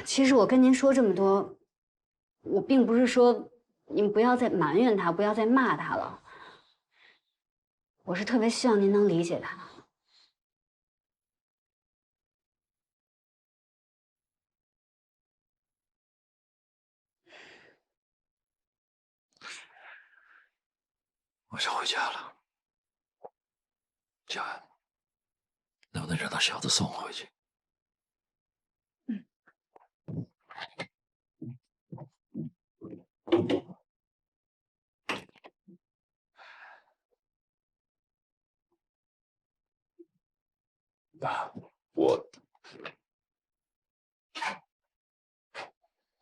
其实我跟您说这么多，我并不是说您不要再埋怨他，不要再骂他了。我是特别希望您能理解他。我想回家了，佳恩，能不能让那小子送我回去？爸，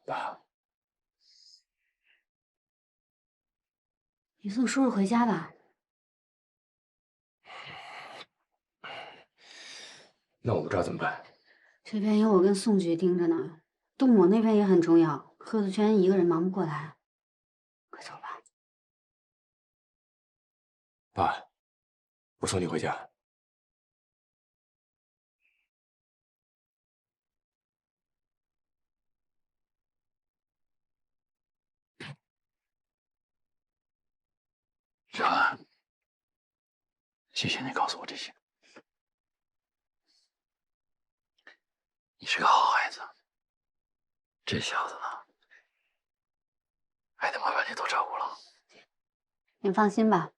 爸，你送叔叔回家吧。那我不知道怎么办。这边有我跟宋局盯着呢，杜某那边也很重要，贺子轩一个人忙不过来。快走吧。爸，我送你回家。小安，谢谢你告诉我这些。你是个好孩子。这小子呢，还得麻烦你多照顾了。您放心吧。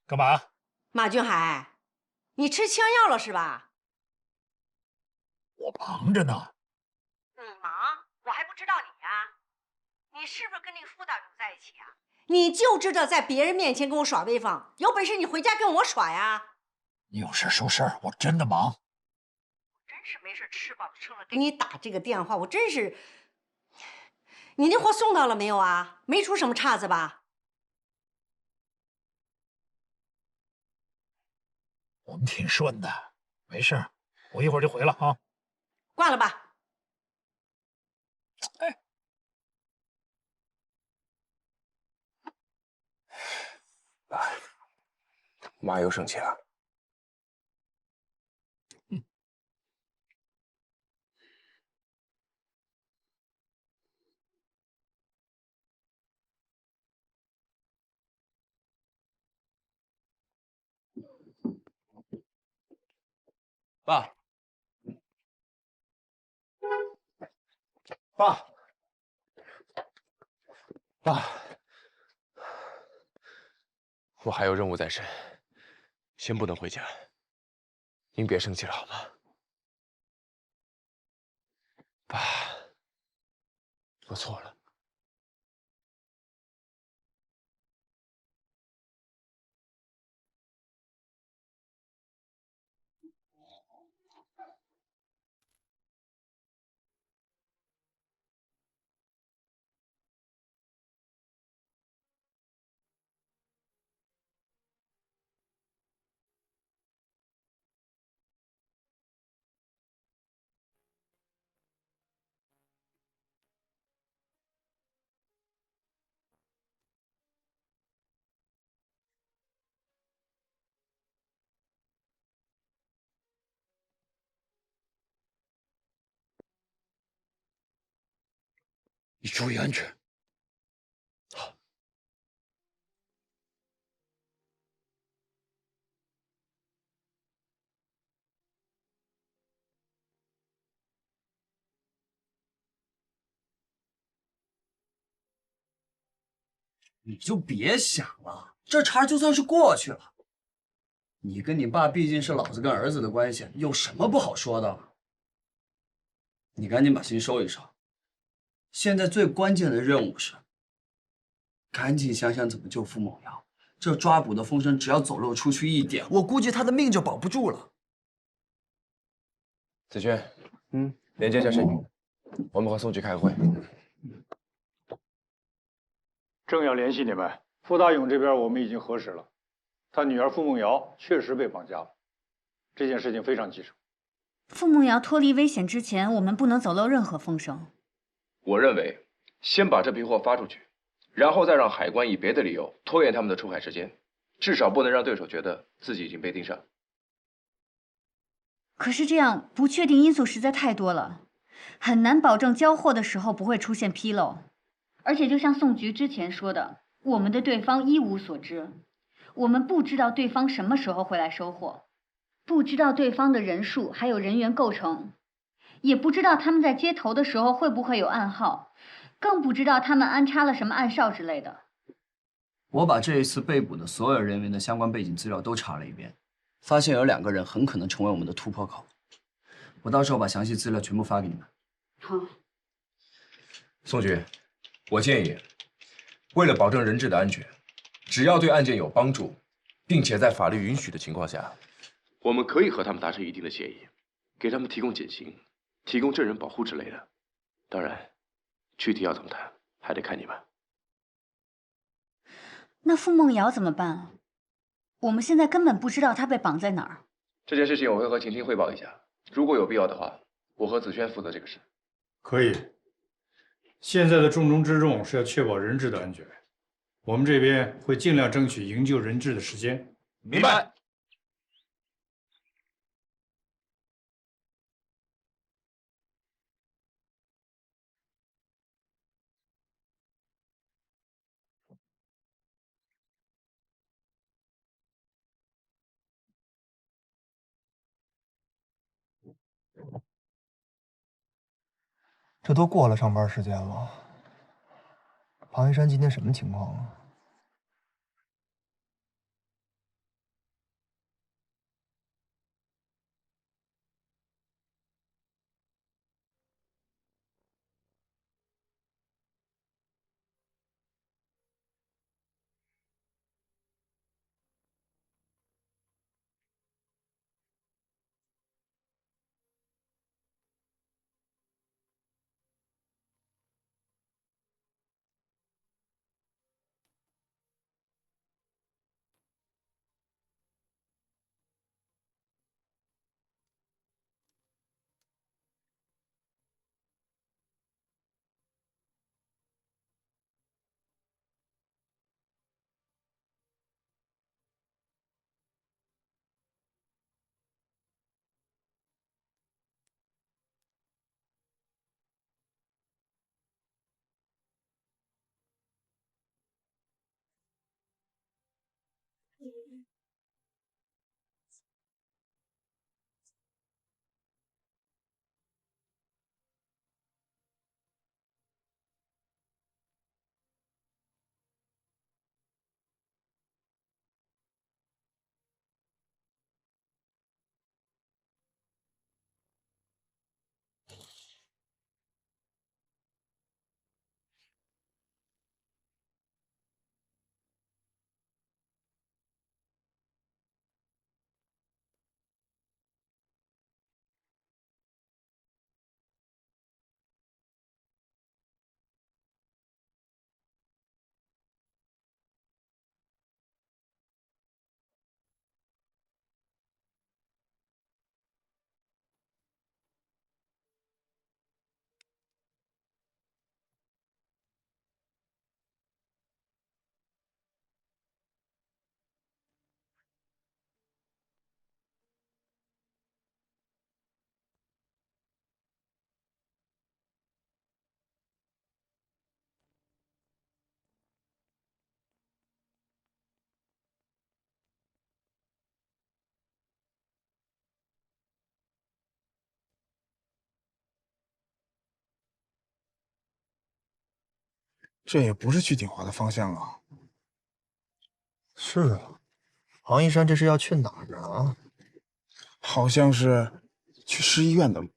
干嘛？马俊海，你吃枪药了是吧？我忙着呢。你忙，我还不知道你呀、你是不是跟那个傅大勇在一起啊？你就知道在别人面前跟我耍威风，有本事你回家跟我耍呀！你有事说事儿，我真的忙。真是没事吃饱了撑了给你打这个电话，我真是……你那货送到了没有啊？没出什么岔子吧？我们挺顺的，没事儿，我一会儿就回了啊。挂了吧。哎，爸，妈又生气了。爸，爸，爸，我还有任务在身，先不能回家。您别生气了好吗？爸，我错了。你注意安全。你就别想了，这茬就算是过去了。你跟你爸毕竟是老子跟儿子的关系，有什么不好说的？你赶紧把心收一收。现在最关键的任务是，赶紧想想怎么救傅某瑶，这抓捕的风声只要走漏出去一点，我估计他的命就保不住了。子轩，连接一下沈云，我们和宋局开个会。正要联系你们，傅大勇这边我们已经核实了，他女儿傅梦瑶确实被绑架了，这件事情非常棘手。傅梦瑶脱离危险之前，我们不能走漏任何风声。我认为，先把这批货发出去，然后再让海关以别的理由拖延他们的出海时间，至少不能让对手觉得自己已经被盯上。可是这样不确定因素实在太多了，很难保证交货的时候不会出现纰漏。而且就像宋局之前说的，我们的对方一无所知，我们不知道对方什么时候会来收货，不知道对方的人数还有人员构成，也不知道他们在接头的时候会不会有暗号，更不知道他们安插了什么暗哨之类的。我把这一次被捕的所有人员的相关背景资料都查了一遍，发现有2个人很可能成为我们的突破口。我到时候把详细资料全部发给你们。好，宋局，我建议，为了保证人质的安全，只要对案件有帮助，并且在法律允许的情况下，我们可以和他们达成一定的协议，给他们提供减刑、提供证人保护之类的。当然，具体要怎么谈，还得看你们。那傅梦瑶怎么办？我们现在根本不知道她被绑在哪儿。这件事情我会和晴晴汇报一下，如果有必要的话，我和子轩负责这个事。可以。现在的重中之重是要确保人质的安全，我们这边会尽量争取营救人质的时间。明白。这都过了上班时间了，庞一山今天什么情况啊？这也不是去锦华的方向啊。是啊，庞一山这是要去哪儿啊？好像是去市医院的路。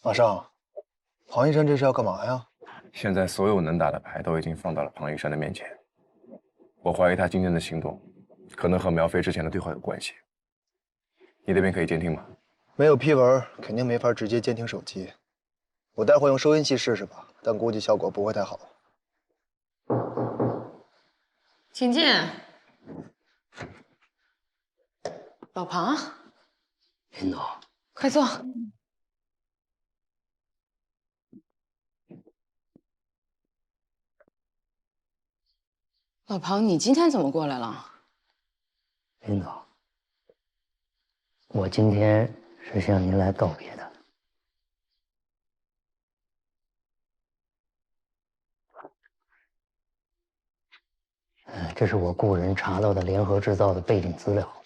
马上，庞医生这是要干嘛呀？现在所有能打的牌都已经放到了庞医生的面前，我怀疑他今天的行动可能和苗飞之前的对话有关系。你那边可以监听吗？没有批文，肯定没法直接监听手机。我待会用收音器试试吧，但估计效果不会太好。请进。老庞，林总，快坐。老庞，你今天怎么过来了？林总，我今天是向您来告别的。这是我雇人查到的联合制造的背景资料。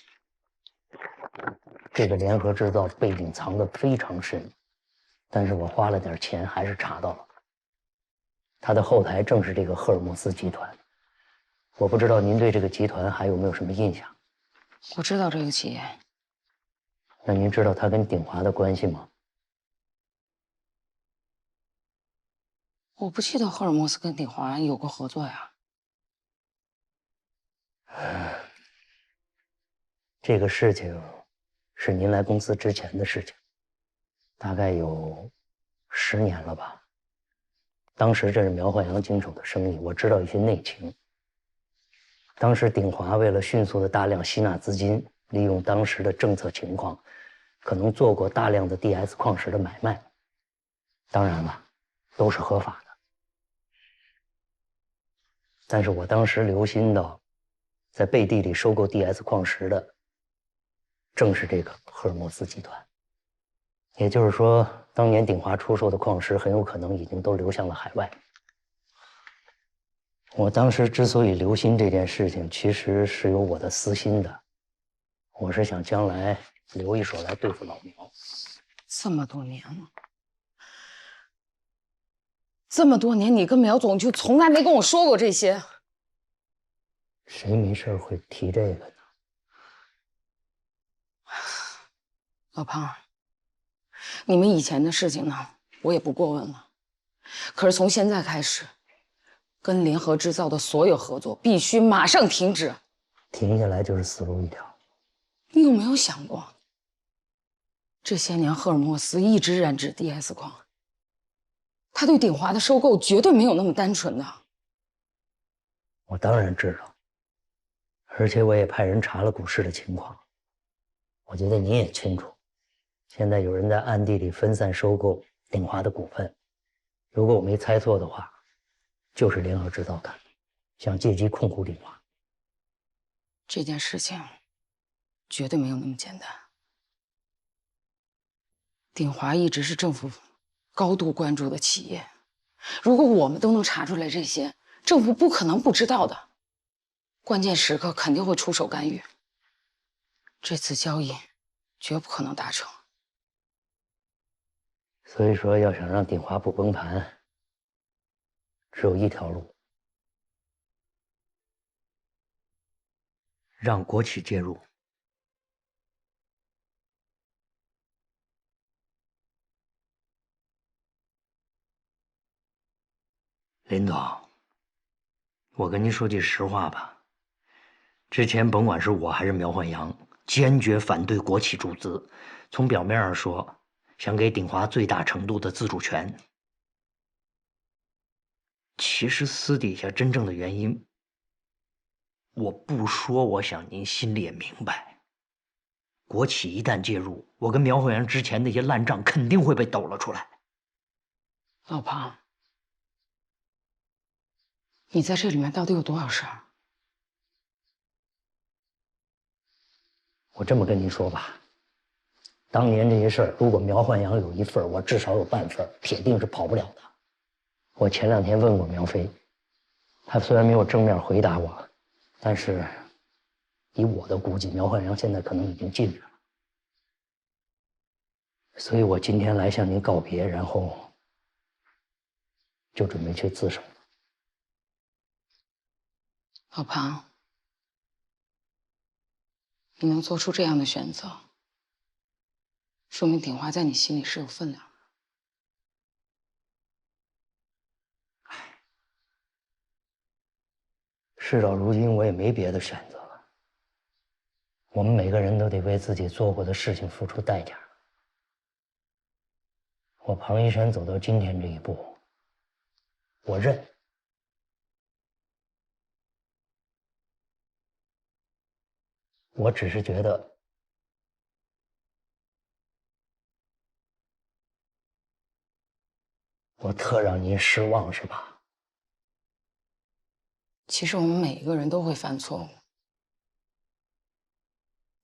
这个联合制造背景藏得非常深，但是我花了点钱还是查到了。他的后台正是这个赫尔墨斯集团。我不知道您对这个集团还有没有什么印象？我知道这个企业。那您知道他跟鼎华的关系吗？我不记得赫尔墨斯跟鼎华有过合作呀。这个事情是您来公司之前的事情，大概有10年了吧。当时这是苗焕阳经手的生意，我知道一些内情。当时鼎华为了迅速的大量吸纳资金，利用当时的政策情况，可能做过大量的 DS 矿石的买卖。当然了，都是合法的。但是我当时留心到，在背地里收购 DS 矿石的，正是这个赫尔墨斯集团。也就是说，当年鼎华出售的矿石很有可能已经都流向了海外。我当时之所以留心这件事情，其实是有我的私心的。我是想将来留一手来对付老苗。这么多年了，这么多年，你跟苗总就从来没跟我说过这些。谁没事会提这个呢？老庞，你们以前的事情呢，我也不过问了。可是从现在开始，跟联合制造的所有合作必须马上停止。停下来就是死路一条。你有没有想过，这些年赫尔墨斯一直染指 DS 矿，他对鼎华的收购绝对没有那么单纯的。我当然知道，而且我也派人查了股市的情况。我觉得您也清楚，现在有人在暗地里分散收购鼎华的股份。如果我没猜错的话，就是联合制造干的，想借机控股鼎华。这件事情绝对没有那么简单。鼎华一直是政府高度关注的企业，如果我们都能查出来这些，政府不可能不知道的。关键时刻肯定会出手干预。这次交易绝不可能达成。所以说，要想让鼎华不崩盘，只有一条路，让国企介入。林总，我跟您说句实话吧，之前甭管是我还是苗焕阳，坚决反对国企注资。从表面上说，想给鼎华最大程度的自主权。其实私底下真正的原因，我不说，我想您心里也明白。国企一旦介入，我跟苗焕阳之前那些烂账肯定会被抖了出来。老庞，你在这里面到底有多少事儿？我这么跟您说吧，当年这些事儿，如果苗焕阳有一份，我至少有半份，铁定是跑不了的。我前2天问过苗飞，他虽然没有正面回答我，但是以我的估计，苗焕阳现在可能已经进去了。所以我今天来向您告别，然后就准备去自首。老庞，你能做出这样的选择，说明鼎华在你心里是有分量的。事到如今，我也没别的选择了。我们每个人都得为自己做过的事情付出代价。我庞一山走到今天这一步，我认。我只是觉得，我特让您失望，是吧？其实我们每一个人都会犯错误，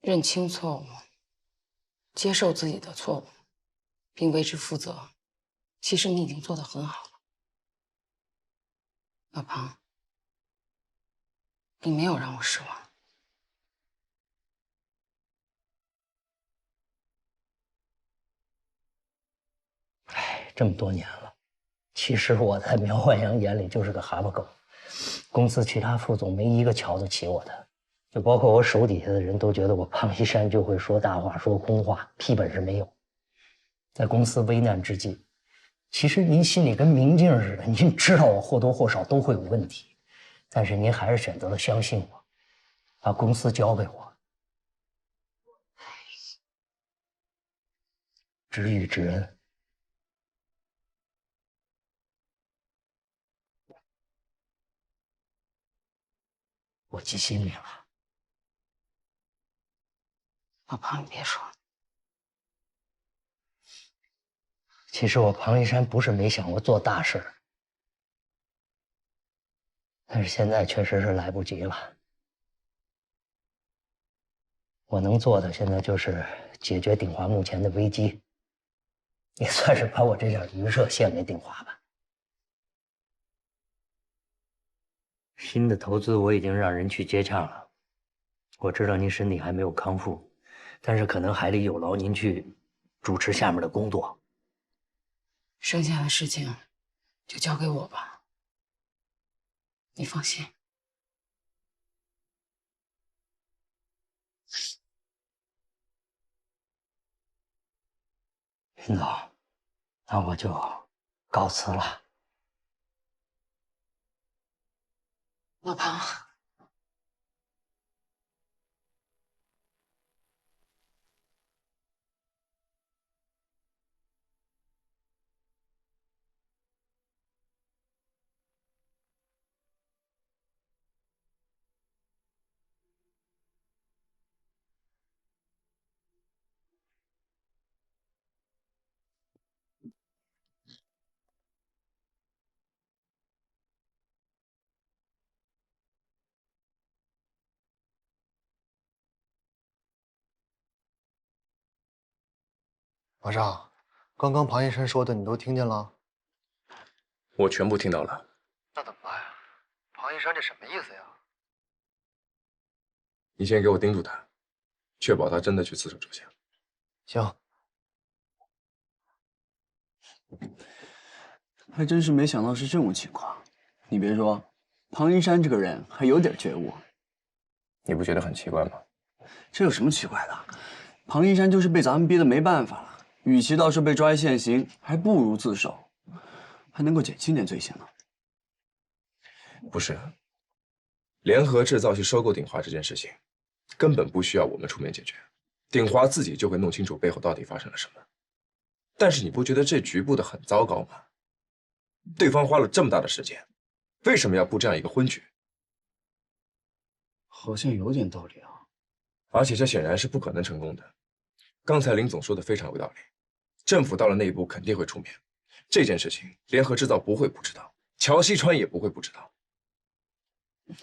认清错误，接受自己的错误，并为之负责。其实你已经做得很好了，老庞，你没有让我失望。哎，这么多年了，其实我在苗万阳眼里就是个哈巴狗，公司其他副总没一个瞧得起我的，就包括我手底下的人都觉得我庞一山就会说大话、说空话，屁本事没有。在公司危难之际，其实您心里跟明镜似的，您知道我或多或少都会有问题，但是您还是选择了相信我，把公司交给我。知遇之恩，我记心里了。老庞，你别说，其实我庞一山不是没想过做大事，但是现在确实是来不及了。我能做的现在就是解决鼎华目前的危机，也算是把我这点余热献给鼎华吧。新的投资我已经让人去接洽了，我知道您身体还没有康复，但是可能还得有劳您去主持下面的工作。剩下的事情就交给我吧，你放心。林总，那我就告辞了。老庞，马上，刚刚庞一山说的你都听见了？我全部听到了。那怎么办呀？庞一山这什么意思呀？你先给我盯住他，确保他真的去刺手就行。行。还真是没想到是这种情况。你别说，庞一山这个人还有点觉悟。你不觉得很奇怪吗？这有什么奇怪的？庞一山就是被咱们逼得没办法了，与其到时被抓现行，还不如自首，还能够减轻点罪行呢。不是，联合制造去收购鼎华这件事情，根本不需要我们出面解决，鼎华自己就会弄清楚背后到底发生了什么。但是你不觉得这局布得很糟糕吗？对方花了这么大的时间，为什么要布这样一个昏局？好像有点道理啊。而且这显然是不可能成功的。刚才林总说的非常有道理，政府到了那一步肯定会出面。这件事情，联合制造不会不知道，乔西川也不会不知道。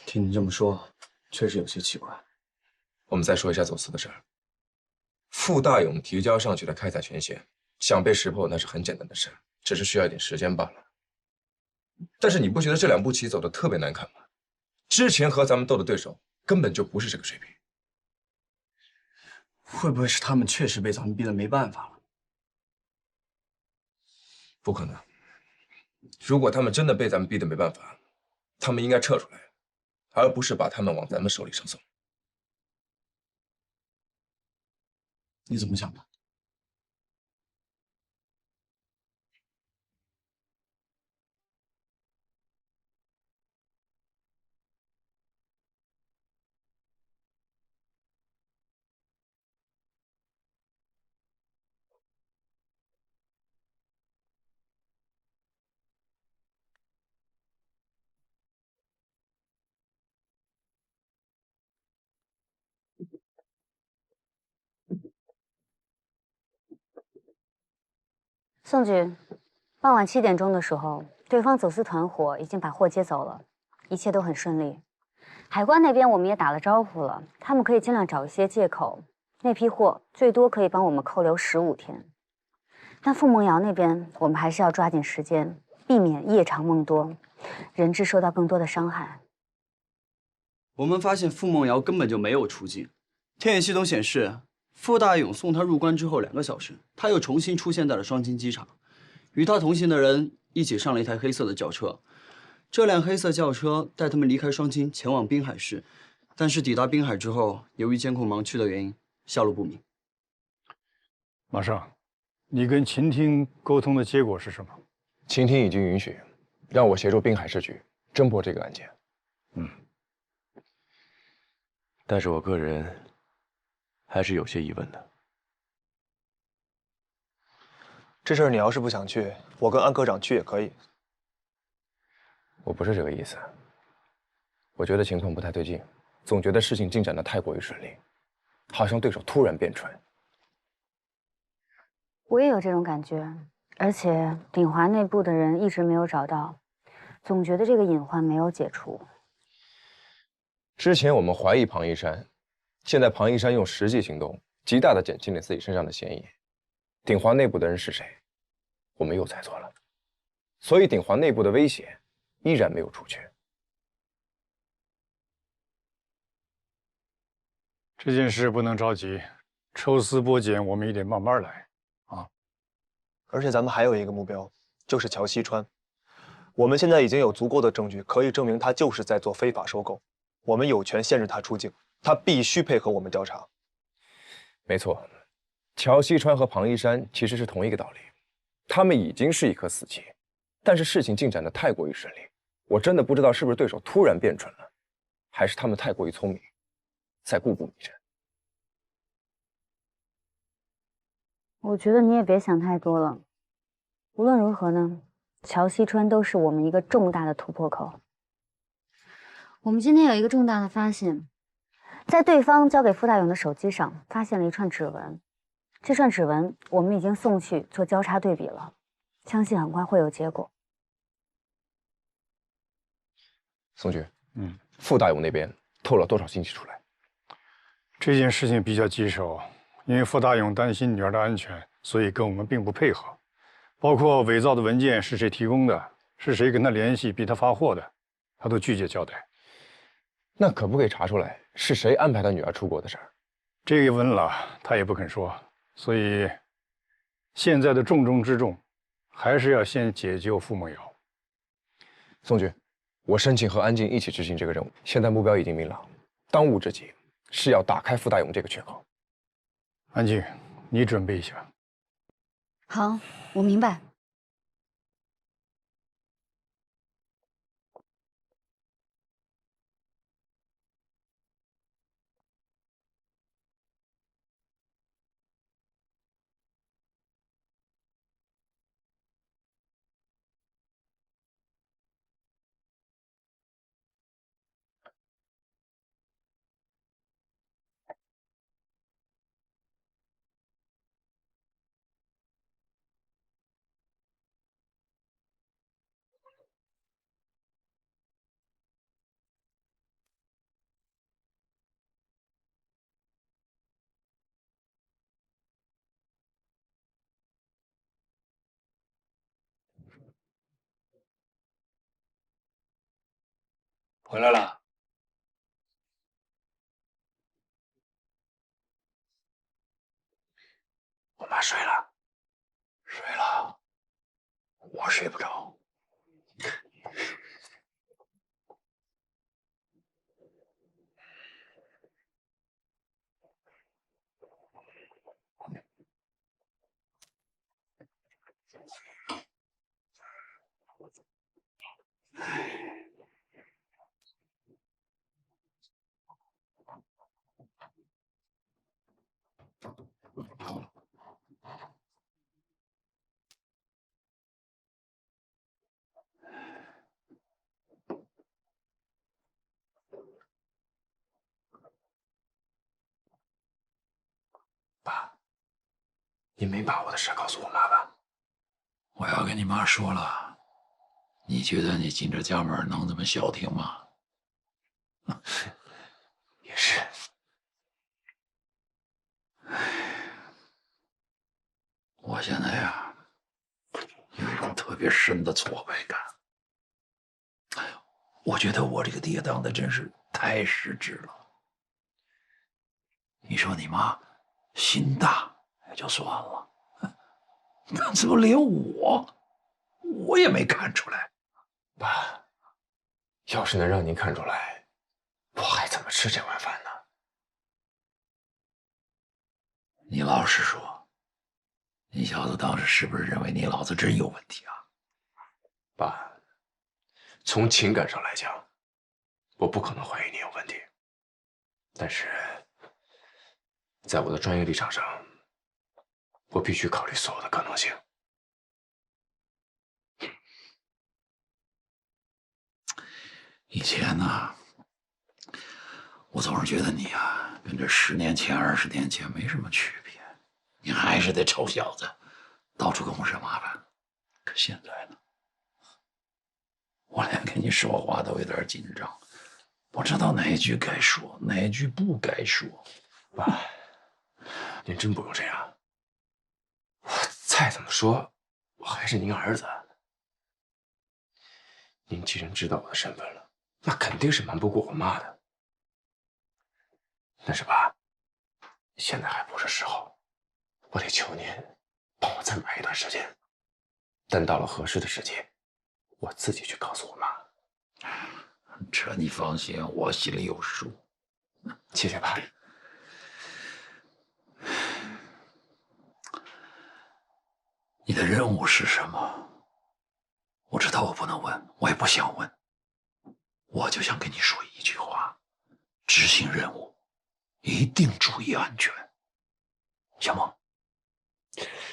听你这么说，确实有些奇怪。我们再说一下走私的事儿。傅大勇提交上去的开采权限，想被识破那是很简单的事，只是需要一点时间罢了。但是你不觉得这两步棋走得特别难看吗？之前和咱们斗的对手根本就不是这个水平。会不会是他们确实被咱们逼得没办法了？不可能。如果他们真的被咱们逼得没办法，他们应该撤出来，而不是把他们往咱们手里上送。你怎么想的？宋局，傍晚7点钟的时候，对方走私团伙已经把货接走了，一切都很顺利。海关那边我们也打了招呼了，他们可以尽量找一些借口，那批货最多可以帮我们扣留15天。但傅梦瑶那边，我们还是要抓紧时间，避免夜长梦多，人质受到更多的伤害。我们发现傅梦瑶根本就没有出境，天眼系统显示，傅大勇送他入关之后2个小时，他又重新出现在了双津机场，与他同行的人一起上了一台黑色的轿车。这辆黑色轿车带他们离开双津，前往滨海市，但是抵达滨海之后，由于监控盲区的原因，下落不明。马上，你跟秦厅沟通的结果是什么？秦厅已经允许让我协助滨海市局侦破这个案件。但是我个人还是有些疑问的。这事儿你要是不想去，我跟安科长去也可以。我不是这个意思，我觉得情况不太对劲，总觉得事情进展的太过于顺利，好像对手突然变蠢。我也有这种感觉，而且鼎华内部的人一直没有找到，总觉得这个隐患没有解除。之前我们怀疑庞一山，现在庞一山用实际行动极大的减轻了自己身上的嫌疑。鼎华内部的人是谁，我们又猜错了，所以鼎华内部的威胁依然没有除去。这件事不能着急，抽丝剥茧，我们也得慢慢来啊。而且咱们还有一个目标，就是乔西川。我们现在已经有足够的证据，可以证明他就是在做非法收购。我们有权限制他出境，他必须配合我们调查。没错，乔西川和庞一山其实是同一个道理，他们已经是一颗死棋，但是事情进展的太过于顺利，我真的不知道是不是对手突然变蠢了，还是他们太过于聪明，在故布迷阵。我觉得你也别想太多了。无论如何呢，乔西川都是我们一个重大的突破口。我们今天有一个重大的发现，在对方交给傅大勇的手机上发现了一串指纹，这串指纹我们已经送去做交叉对比了，相信很快会有结果。宋局，傅大勇那边透了多少信息出来？这件事情比较棘手，因为傅大勇担心女儿的安全，所以跟我们并不配合。包括伪造的文件是谁提供的，是谁跟他联系逼他发货的，他都拒绝交代。那可不可以查出来是谁安排他女儿出国的事儿？这个问了，他也不肯说。所以，现在的重中之重，还是要先解救傅梦瑶。宋局，我申请和安静一起执行这个任务。现在目标已经明朗，当务之急是要打开傅大勇这个缺口。安静，你准备一下。好，我明白。回来了。我妈睡了，睡了，我睡不着。爸，你没把我的事告诉我妈吧？我要跟你妈说了，你觉得你进这家门能这么消停吗？也是。我现在呀，有一种特别深的挫败感。哎呦，我觉得我这个爹当的真是太失职了。你说你妈心大也就算了，那怎么连我也没看出来？爸，要是能让您看出来，我还怎么吃这碗饭呢？你老实说，你小子当时是不是认为你老子真有问题啊？爸，从情感上来讲，我不可能怀疑你有问题，但是在我的专业立场上，我必须考虑所有的可能性。以前呢，我总是觉得你啊，跟这10年前、20年前没什么区别，你还是得臭小子，到处跟我惹麻烦。可现在呢，我连跟你说话都有点紧张，不知道哪一句该说，哪一句不该说。爸，您真不用这样。我再怎么说，我还是您儿子。您既然知道我的身份了，那肯定是瞒不过我妈的。但是爸，现在还不是时候，我得求您帮我再买一段时间。等到了合适的时机，我自己去告诉我妈。这你放心，我心里有数。谢谢爸。你的任务是什么？我知道我不能问，我也不想问，我就想跟你说一句话：执行任务一定注意安全，行吗？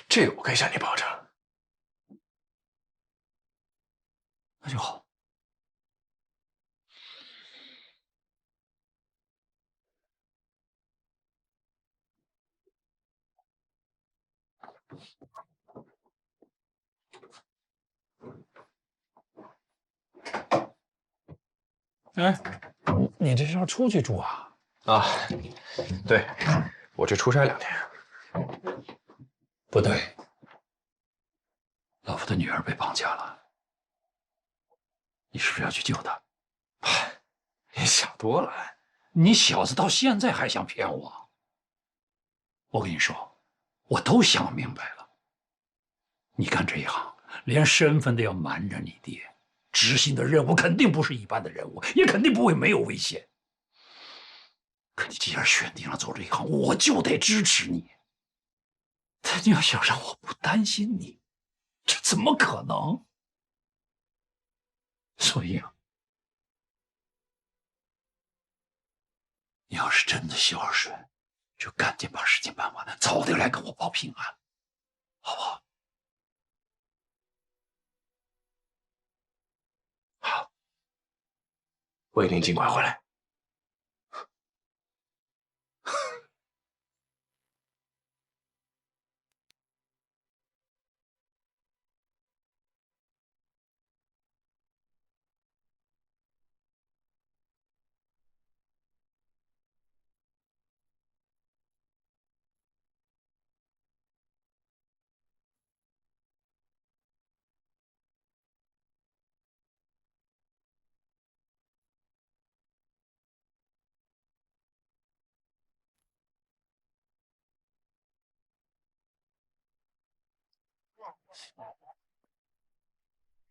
这个我可以向你保证。那就好。哎，你这是要出去住啊？啊，对，我去出差2天。不对，老夫的女儿被绑架了，你是不是要去救她？你想多了。你小子到现在还想骗我？我跟你说，我都想明白了。你干这一行，连身份都要瞒着你爹，执行的任务肯定不是一般的任务，也肯定不会没有危险。可你既然选定了做这一行，我就得支持你。但你要想让我不担心你，这怎么可能？所以啊，你要是真的孝顺，就赶紧把事情办完，早点来跟我报平安，好不好？好，我一定尽快回来。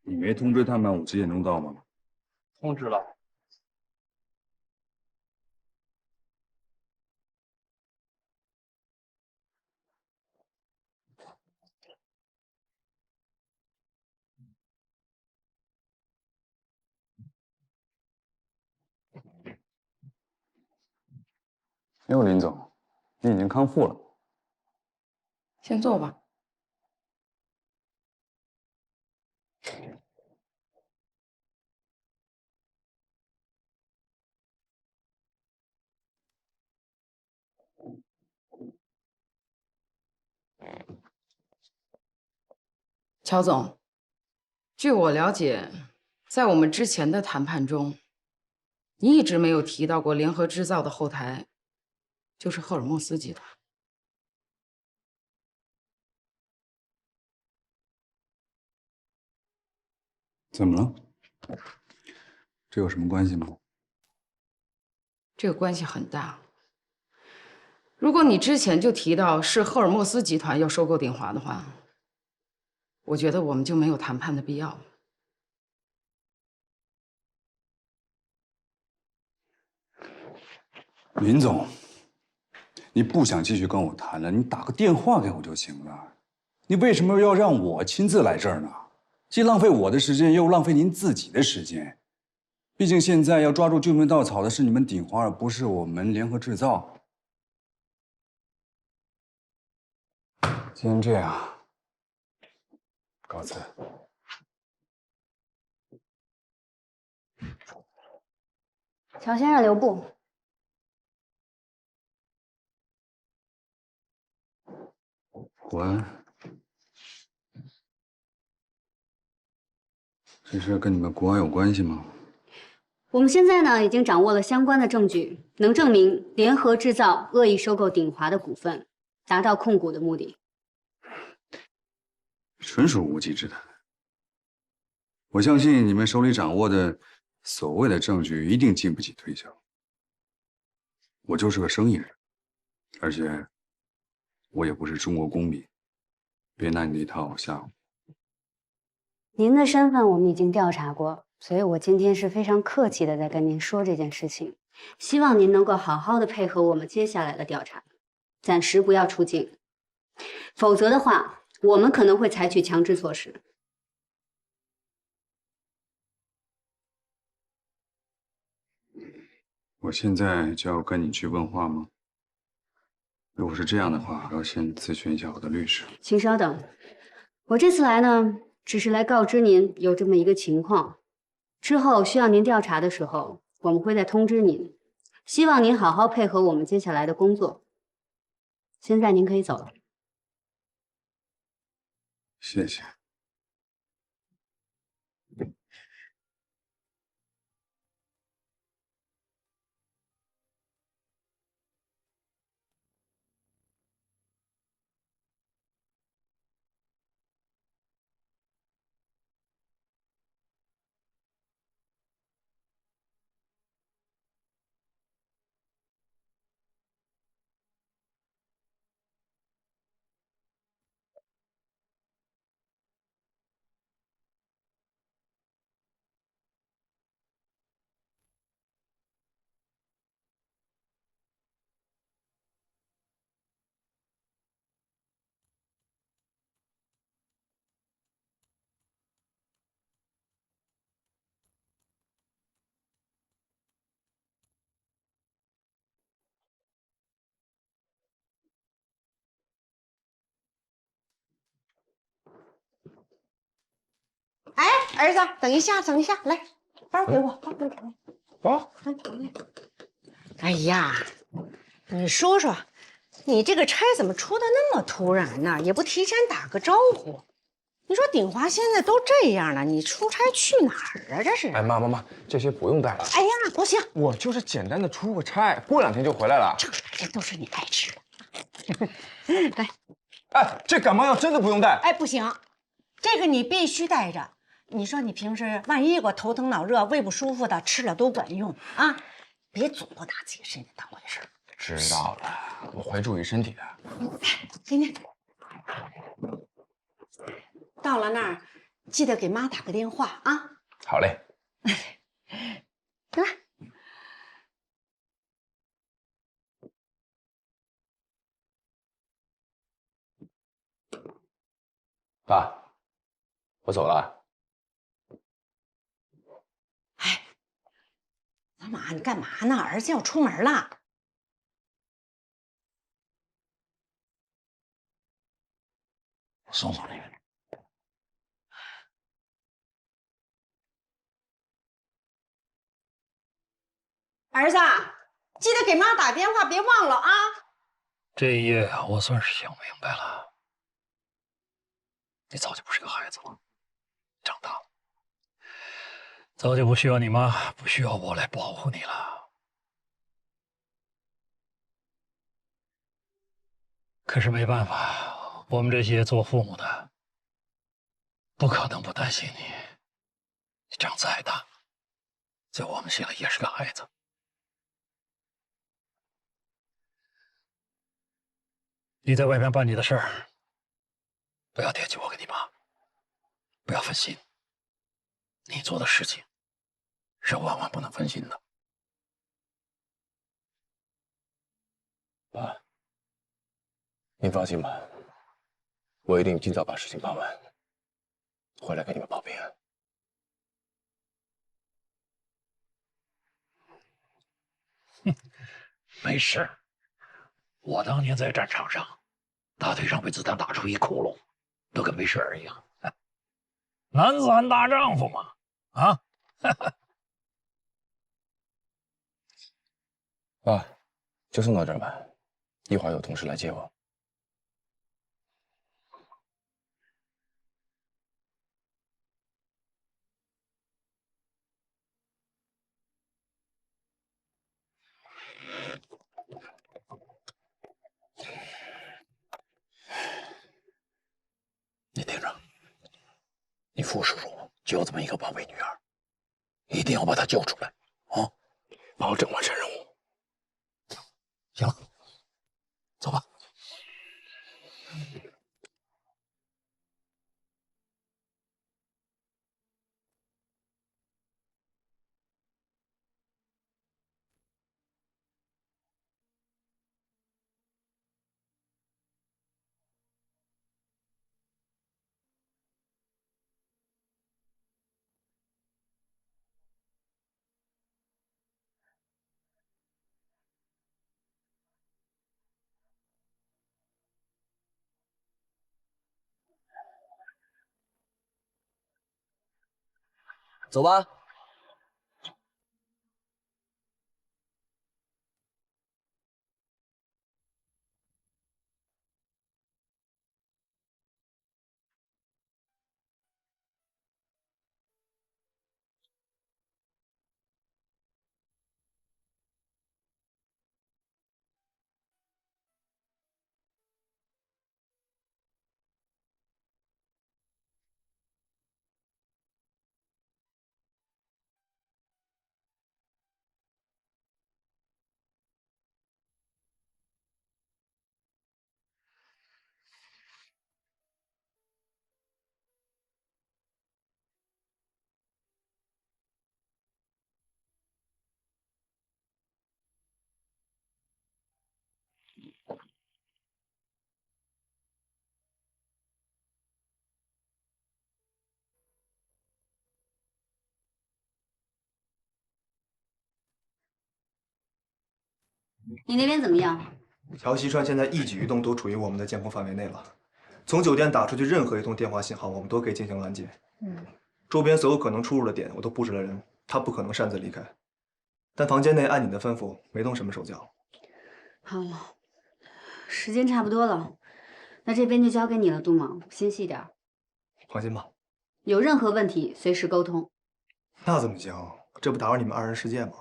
你没通知他们5、7点钟到吗？通知了。哟，林总，你已经康复了。先坐吧。乔总，据我了解，在我们之前的谈判中，你一直没有提到过联合制造的后台就是赫尔墨斯集团。怎么了？这有什么关系吗？这个关系很大。如果你之前就提到是赫尔墨斯集团要收购鼎华的话，我觉得我们就没有谈判的必要了。林总，你不想继续跟我谈了，你打个电话给我就行了。你为什么要让我亲自来这儿呢？既浪费我的时间，又浪费您自己的时间。毕竟现在要抓住救命稻草的是你们鼎华，而不是我们联合制造。既然这样，告辞。乔先生留步。这事跟你们国安有关系吗？我们现在呢，已经掌握了相关的证据，能证明联合制造恶意收购鼎华的股份，达到控股的目的。纯属无稽之谈。我相信你们手里掌握的所谓的证据一定经不起推敲。我就是个生意人，而且我也不是中国公民，别拿你那套吓唬。您的身份我们已经调查过，所以我今天是非常客气的在跟您说这件事情，希望您能够好好的配合我们接下来的调查，暂时不要出境，否则的话，我们可能会采取强制措施。我现在就要跟你去问话吗？如果是这样的话，我要先咨询一下我的律师。请稍等，我这次来呢，只是来告知您有这么一个情况，之后需要您调查的时候，我们会再通知您。希望您好好配合我们接下来的工作。现在您可以走了。谢谢。哎，儿子，等一下，等一下，来，包给我，包给我。包？哎呀，你说说，你这个差怎么出的那么突然呢？也不提前打个招呼。你说鼎华现在都这样了，你出差去哪儿啊？这是？哎，妈，这些不用带了。哎呀，不行，我就是简单的出个差，过2天就回来了。这都是你爱吃的。来，哎，这感冒药真的不用带？哎，不行，这个你必须带着。你说你平时万一我头疼脑热、胃不舒服的，吃了都管用啊！别总不拿自己身体当回事。知道了，我会注意身体的。给你。到了那儿，记得给妈打个电话啊。好嘞。来。爸，我走了。老马，你干嘛呢？儿子要出门了。我送送你。儿子，记得给妈打电话，别忘了啊。这一夜我算是想明白了，你早就不是个孩子了，长大了，早就不需要你妈，不需要我来保护你了。可是没办法，我们这些做父母的，不可能不担心你。你长再大，在我们心里也是个孩子。你在外面办你的事儿，不要惦记我跟你妈，不要分心。你做的事情是万万不能分心的。爸，您放心吧，我一定尽早把事情办完，回来给你们报平安。没事，我当年在战场上，大腿上被子弹打出一窟窿，都跟没事人一样。男子汉大丈夫嘛，啊！爸，就送到这儿吧，一会儿有同事来接我。你听着，你傅叔叔就这么一个宝贝女儿，一定要把她救出来，啊！保证完成任务。行了，走吧。走吧。你那边怎么样？乔西川现在一举一动都处于我们的监控范围内了。从酒店打出去任何一通电话信号，我们都可以进行拦截。周边所有可能出入的点，我都布置了人，他不可能擅自离开。但房间内按你的吩咐，没动什么手脚。好，时间差不多了，那这边就交给你了，杜莽，心细点。放心吧，有任何问题随时沟通。那怎么行？这不打扰你们二人世界吗？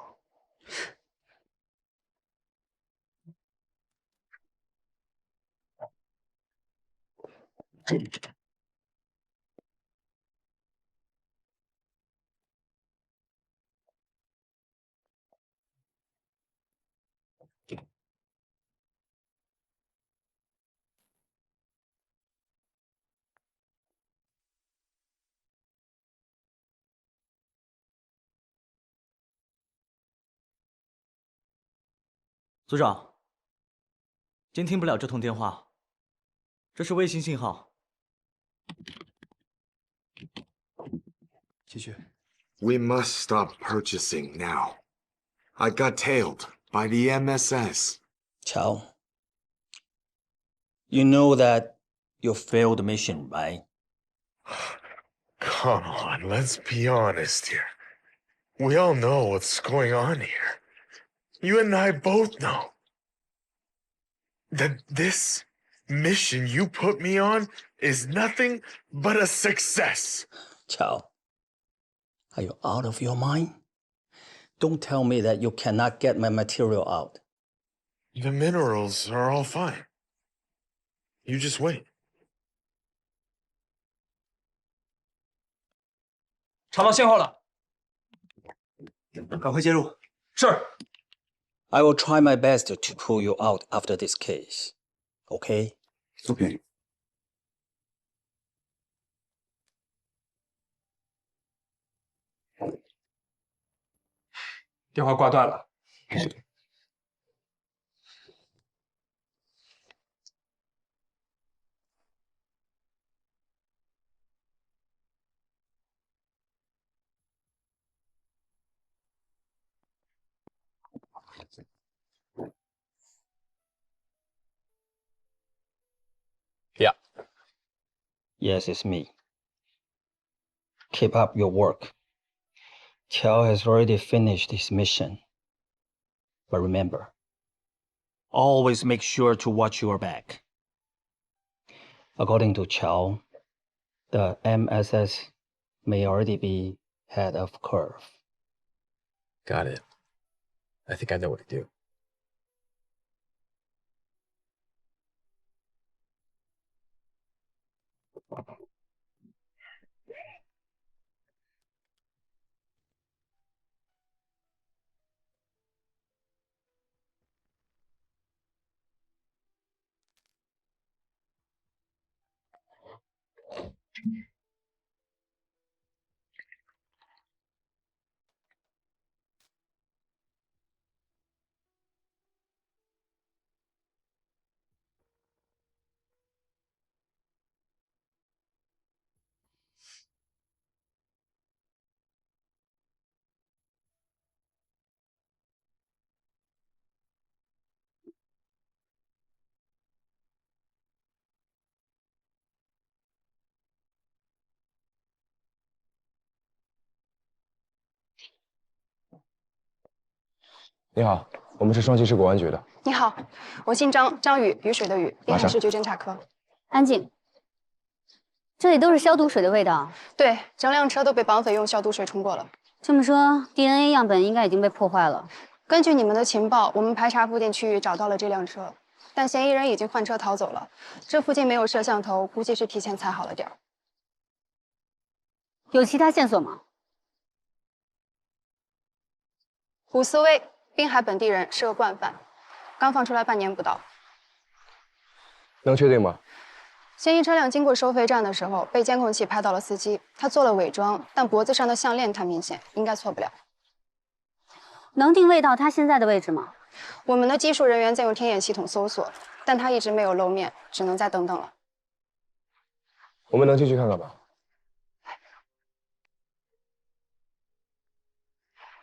组长，监听不了这通电话，这是卫星信号。继续。 We must stop purchasing now. I got tailed by the MSS. Chow, you know that you failed mission, right? Come on, let's be honest here. We all know what's going on here. You and I both know that this mission you put me on is nothing but a success. Chow, are you out of your mind? Don't tell me that you cannot get my material out. The minerals are all fine. You just wait. 查到信号了，赶快介入。是。I will try my best to pull you out after this case. Okay? Okay. 电话挂断了。Yeah. Yes, it's me. Keep up your work. Qiao has already finished his mission. But remember, always make sure to watch your back. According to Qiao, the MSS may already be ahead of curve. Got it. I think I know what to do. 你好，我们是双溪市公安局的。你好，我姓张，张宇，雨水的雨，滨海市局侦查科。安静。这里都是消毒水的味道。对，整辆车都被绑匪用消毒水冲过了。这么说 ，DNA 样本应该已经被破坏了。根据你们的情报，我们排查附近区域找到了这辆车，但嫌疑人已经换车逃走了。这附近没有摄像头，估计是提前踩好了点儿。有其他线索吗？古思威，滨海本地人，是个惯犯，刚放出来半年不到。能确定吗？嫌疑车辆经过收费站的时候，被监控器拍到了司机，他做了伪装，但脖子上的项链太明显，应该错不了。能定位到他现在的位置吗？我们的技术人员在用天眼系统搜索，但他一直没有露面，只能再等等了。我们能进去看看吗？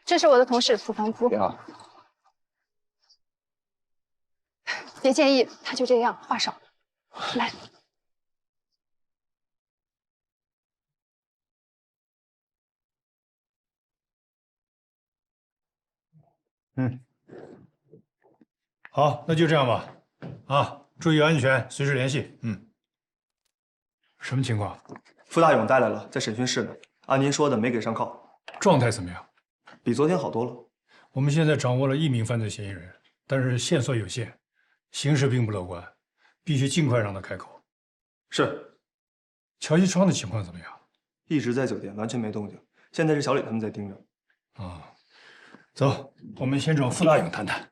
这是我的同事傅凡夫。你好。别介意，他就这样，话少。来。好，那就这样吧。啊，注意安全，随时联系。什么情况？傅大勇带来了，在审讯室呢。按您说的，没给上铐。状态怎么样？比昨天好多了。我们现在掌握了1名犯罪嫌疑人，但是线索有限，形势并不乐观，必须尽快让他开口。是。乔西窗的情况怎么样？一直在酒店，完全没动静。现在是小李他们在盯着。啊，走，我们先找傅大勇谈谈。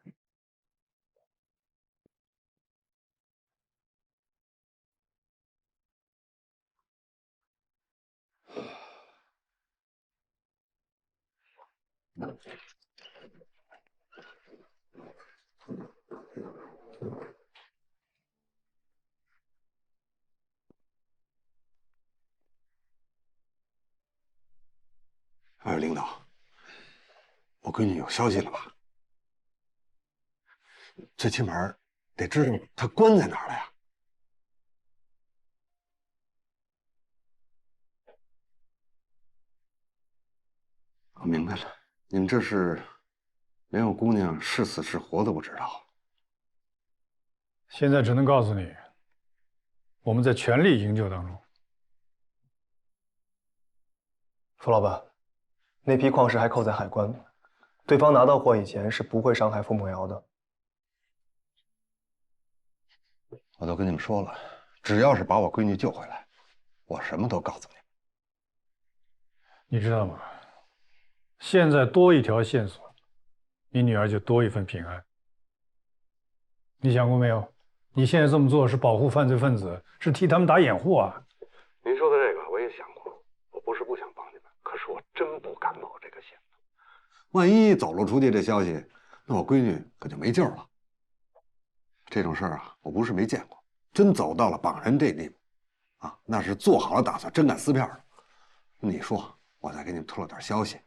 二位领导，我闺女有消息了吧？最起码得知道她关在哪儿了呀。我明白了，你们这是连我姑娘是死是活的不知道。现在只能告诉你，我们在全力营救当中。傅老板，那批矿石还扣在海关，对方拿到货以前是不会伤害傅梦瑶的。我都跟你们说了，只要是把我闺女救回来，我什么都告诉你。你知道吗？现在多一条线索，你女儿就多一份平安。你想过没有？你现在这么做是保护犯罪分子，是替他们打掩护啊！您说的这个我也想过，我不是不想帮你们，可是我真不敢冒这个险。万一走漏出去这消息，那我闺女可就没救了。这种事儿啊，我不是没见过，真走到了绑人这地步，啊，那是做好了打算，真敢撕票的。你说，我再给你们透露点消息，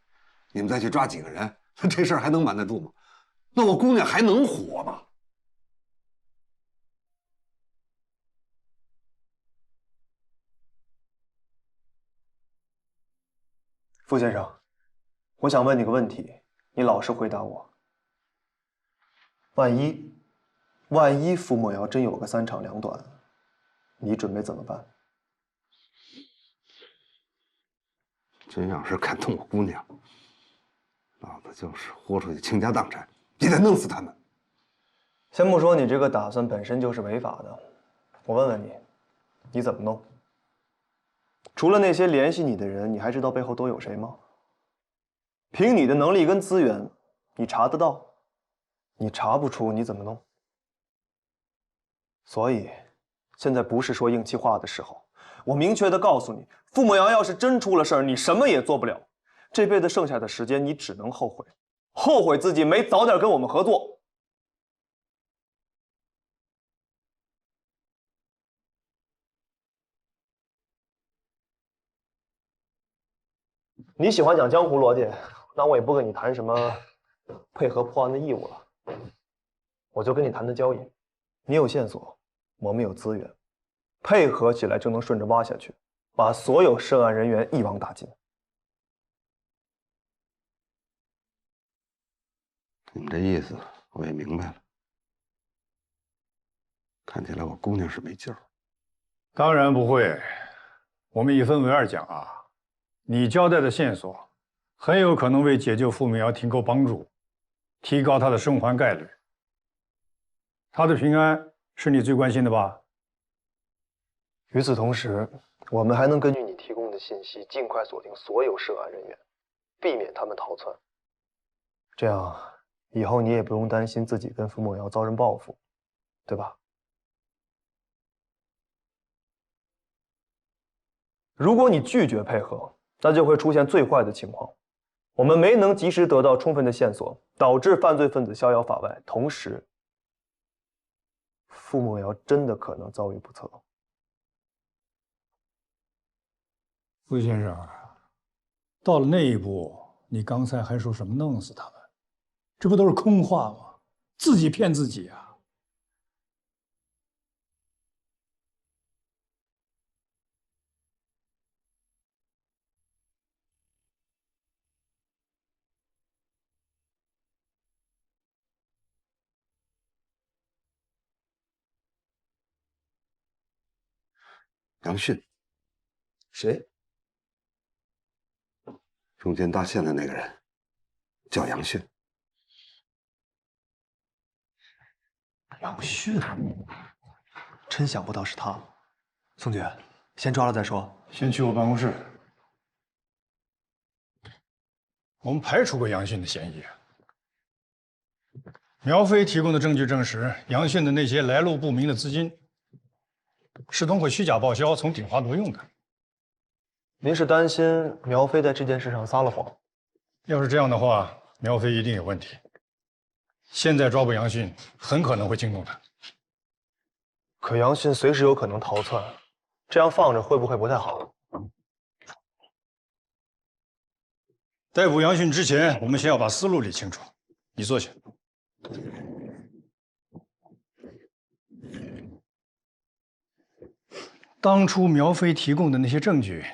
你们再去抓几个人，这事儿还能瞒得住吗？那我姑娘还能活吗？傅先生，我想问你个问题，你老实回答我。万一傅梦瑶真有个3长2短，你准备怎么办？真要是敢动我姑娘，老子就是豁出去倾家荡产，也得弄死他们。先不说你这个打算本身就是违法的，我问问你，你怎么弄？除了那些联系你的人，你还知道背后都有谁吗？凭你的能力跟资源，你查得到？你查不出，你怎么弄？所以，现在不是说硬气话的时候。我明确的告诉你，傅梦瑶要是真出了事儿，你什么也做不了。这辈子剩下的时间，你只能后悔，后悔自己没早点跟我们合作。你喜欢讲江湖逻辑，那我也不跟你谈什么配合破案的义务了，我就跟你谈谈交易。你有线索，我们有资源，配合起来就能顺着挖下去，把所有涉案人员一网打尽。你们这意思我也明白了，看起来我姑娘是没救。当然不会，我们一分为二讲啊。你交代的线索很有可能为解救傅明瑶提供帮助，提高她的生还概率。她的平安是你最关心的吧？与此同时，我们还能根据你提供的信息，尽快锁定所有涉案人员，避免他们逃窜。这样，以后你也不用担心自己跟傅梦瑶遭人报复，对吧？如果你拒绝配合，那就会出现最坏的情况，我们没能及时得到充分的线索，导致犯罪分子逍遥法外，同时，傅梦瑶真的可能遭遇不测。傅先生，到了那一步，你刚才还说什么弄死他们，这不都是空话吗？自己骗自己啊！杨迅，谁？中间搭线的那个人，叫杨迅。杨迅，真想不到是他。宋局，先抓了再说。先去我办公室。我们排除过杨迅的嫌疑。苗飞提供的证据证实，杨迅的那些来路不明的资金是通过虚假报销从鼎华挪用的。您是担心苗飞在这件事上撒了谎？要是这样的话，苗飞一定有问题。现在抓捕杨迅，很可能会惊动他。可杨迅随时有可能逃窜，这样放着会不会不太好？逮捕杨迅之前，我们先要把思路理清楚。你坐下。当初苗飞提供的那些证据，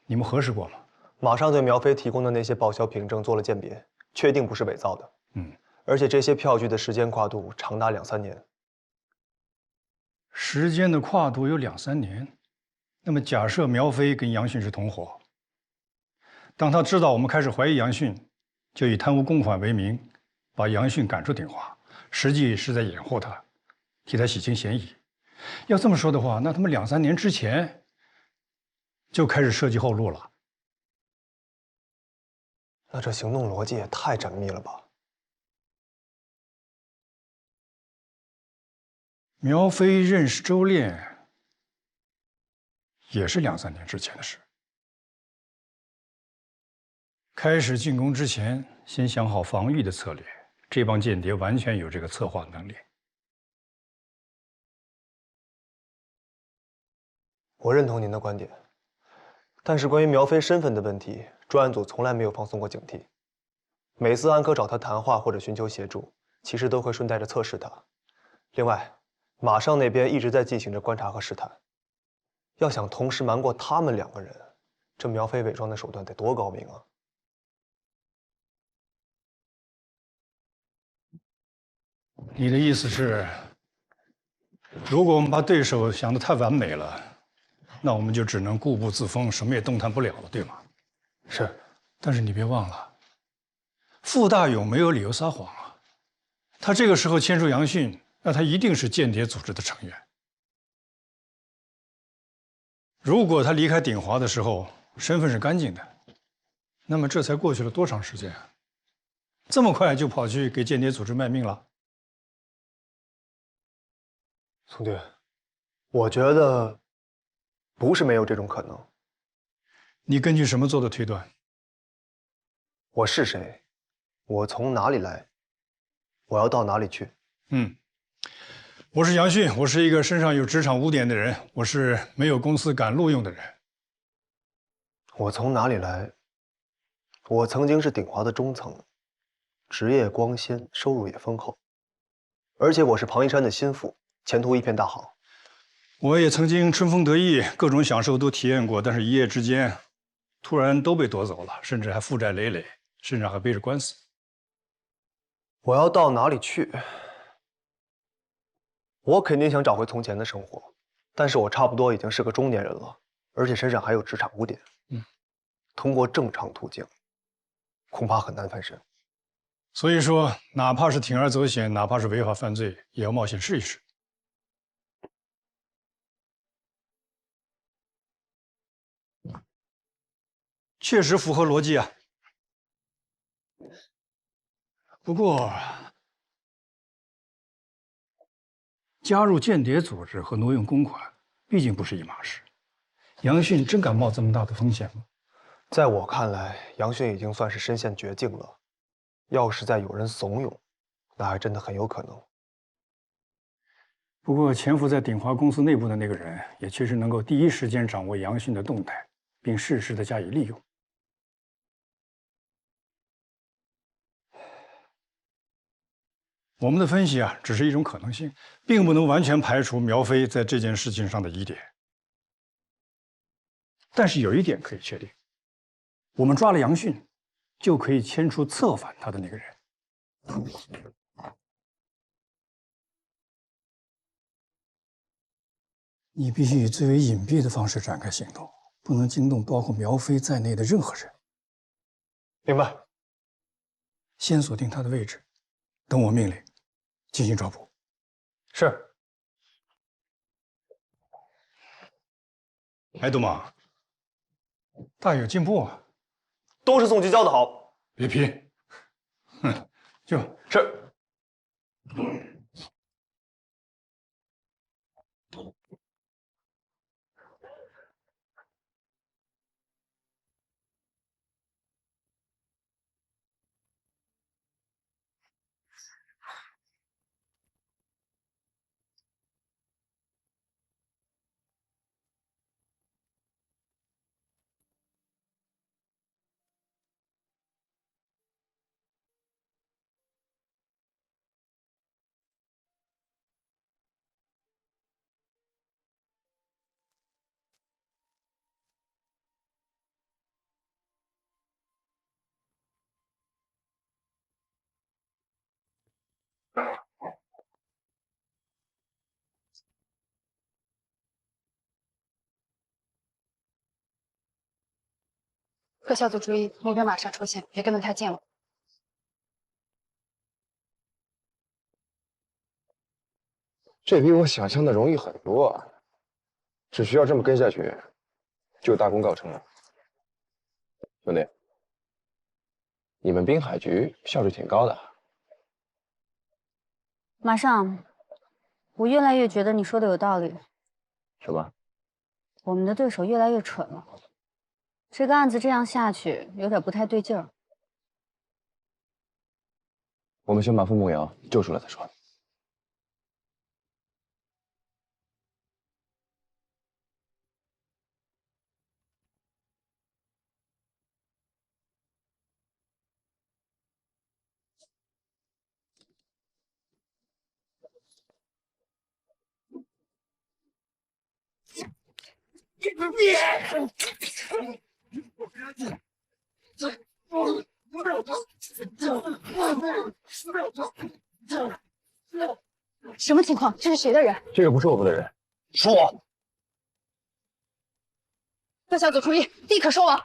你们核实过吗？马上对苗飞提供的那些报销凭证做了鉴别，确定不是伪造的。而且这些票据的时间跨度长达2、3年。时间的跨度有2、3年。那么假设苗飞跟杨迅是同伙，当他知道我们开始怀疑杨迅，就以贪污公款为名，把杨迅赶出鼎华，实际是在掩护他，替他洗清嫌疑。要这么说的话，那他们2、3年之前就开始设计后路了。那这行动逻辑也太缜密了吧？苗飞认识周炼，也是2、3年之前的事。开始进攻之前，先想好防御的策略，这帮间谍完全有这个策划能力。我认同您的观点，但是关于苗飞身份的问题，专案组从来没有放松过警惕。每次安科找他谈话或者寻求协助，其实都会顺带着测试他。另外，马上那边一直在进行着观察和试探，要想同时瞒过他们2个人，这苗飞伪装的手段得多高明啊！你的意思是，如果我们把对手想得太完美了，那我们就只能固步自封，什么也动弹不了了，对吗？是。但是你别忘了，傅大勇没有理由撒谎啊。他这个时候牵出杨迅，那他一定是间谍组织的成员。如果他离开鼎华的时候身份是干净的，那么这才过去了多长时间啊？这么快就跑去给间谍组织卖命了？宋队，我觉得不是没有这种可能。你根据什么做的推断？我是谁？我从哪里来？我要到哪里去？我是杨迅，我是一个身上有职场污点的人，我是没有公司敢录用的人。我从哪里来？我曾经是鼎华的中层，职业光鲜，收入也丰厚，而且我是庞一山的心腹，前途一片大好。我也曾经春风得意，各种享受都体验过，但是一夜之间，突然都被夺走了，甚至还负债累累，身上还背着官司。我要到哪里去？我肯定想找回从前的生活，但是我差不多已经是个中年人了，而且身上还有职场污点。通过正常途径，恐怕很难翻身。所以说，哪怕是铤而走险，哪怕是违法犯罪，也要冒险试一试。确实符合逻辑啊。不过，加入间谍组织和挪用公款，毕竟不是一码事。杨迅真敢冒这么大的风险吗？在我看来，杨迅已经算是身陷绝境了。要是再有人怂恿，那还真的很有可能。不过，潜伏在鼎华公司内部的那个人，也确实能够第一时间掌握杨迅的动态，并适时的加以利用。我们的分析啊，只是一种可能性，并不能完全排除苗飞在这件事情上的疑点。但是有一点可以确定，我们抓了杨迅，就可以牵出策反他的那个人。你必须以最为隐蔽的方式展开行动，不能惊动包括苗飞在内的任何人。明白。先锁定他的位置，等我命令，进行抓捕。是。哎，杜猛，大有进步啊！都是宋局教的好。别拼，哼，就。是。各小组注意，目标马上出现，别跟得太近了。这比我想象的容易很多啊！只需要这么跟下去，就大功告成了。兄弟，你们滨海局效率挺高的。马上，我越来越觉得你说的有道理。什么？我们的对手越来越蠢了。这个案子这样下去，有点不太对劲儿。我们先把傅梦瑶救出来再说。什么情况？这是谁的人？这个不是我们的人，是我。各小组注意，立刻收网。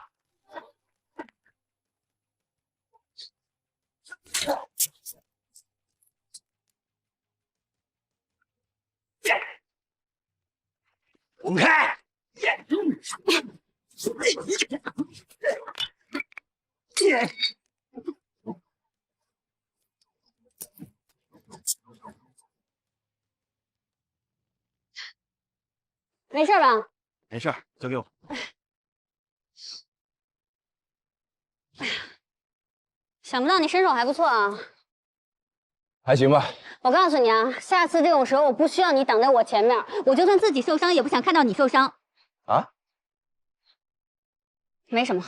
滚开！没事吧？没事，交给我。想不到你身手还不错啊！还行吧。我告诉你啊，下次这种时候我不需要你挡在我前面，我就算自己受伤也不想看到你受伤。啊？没什么。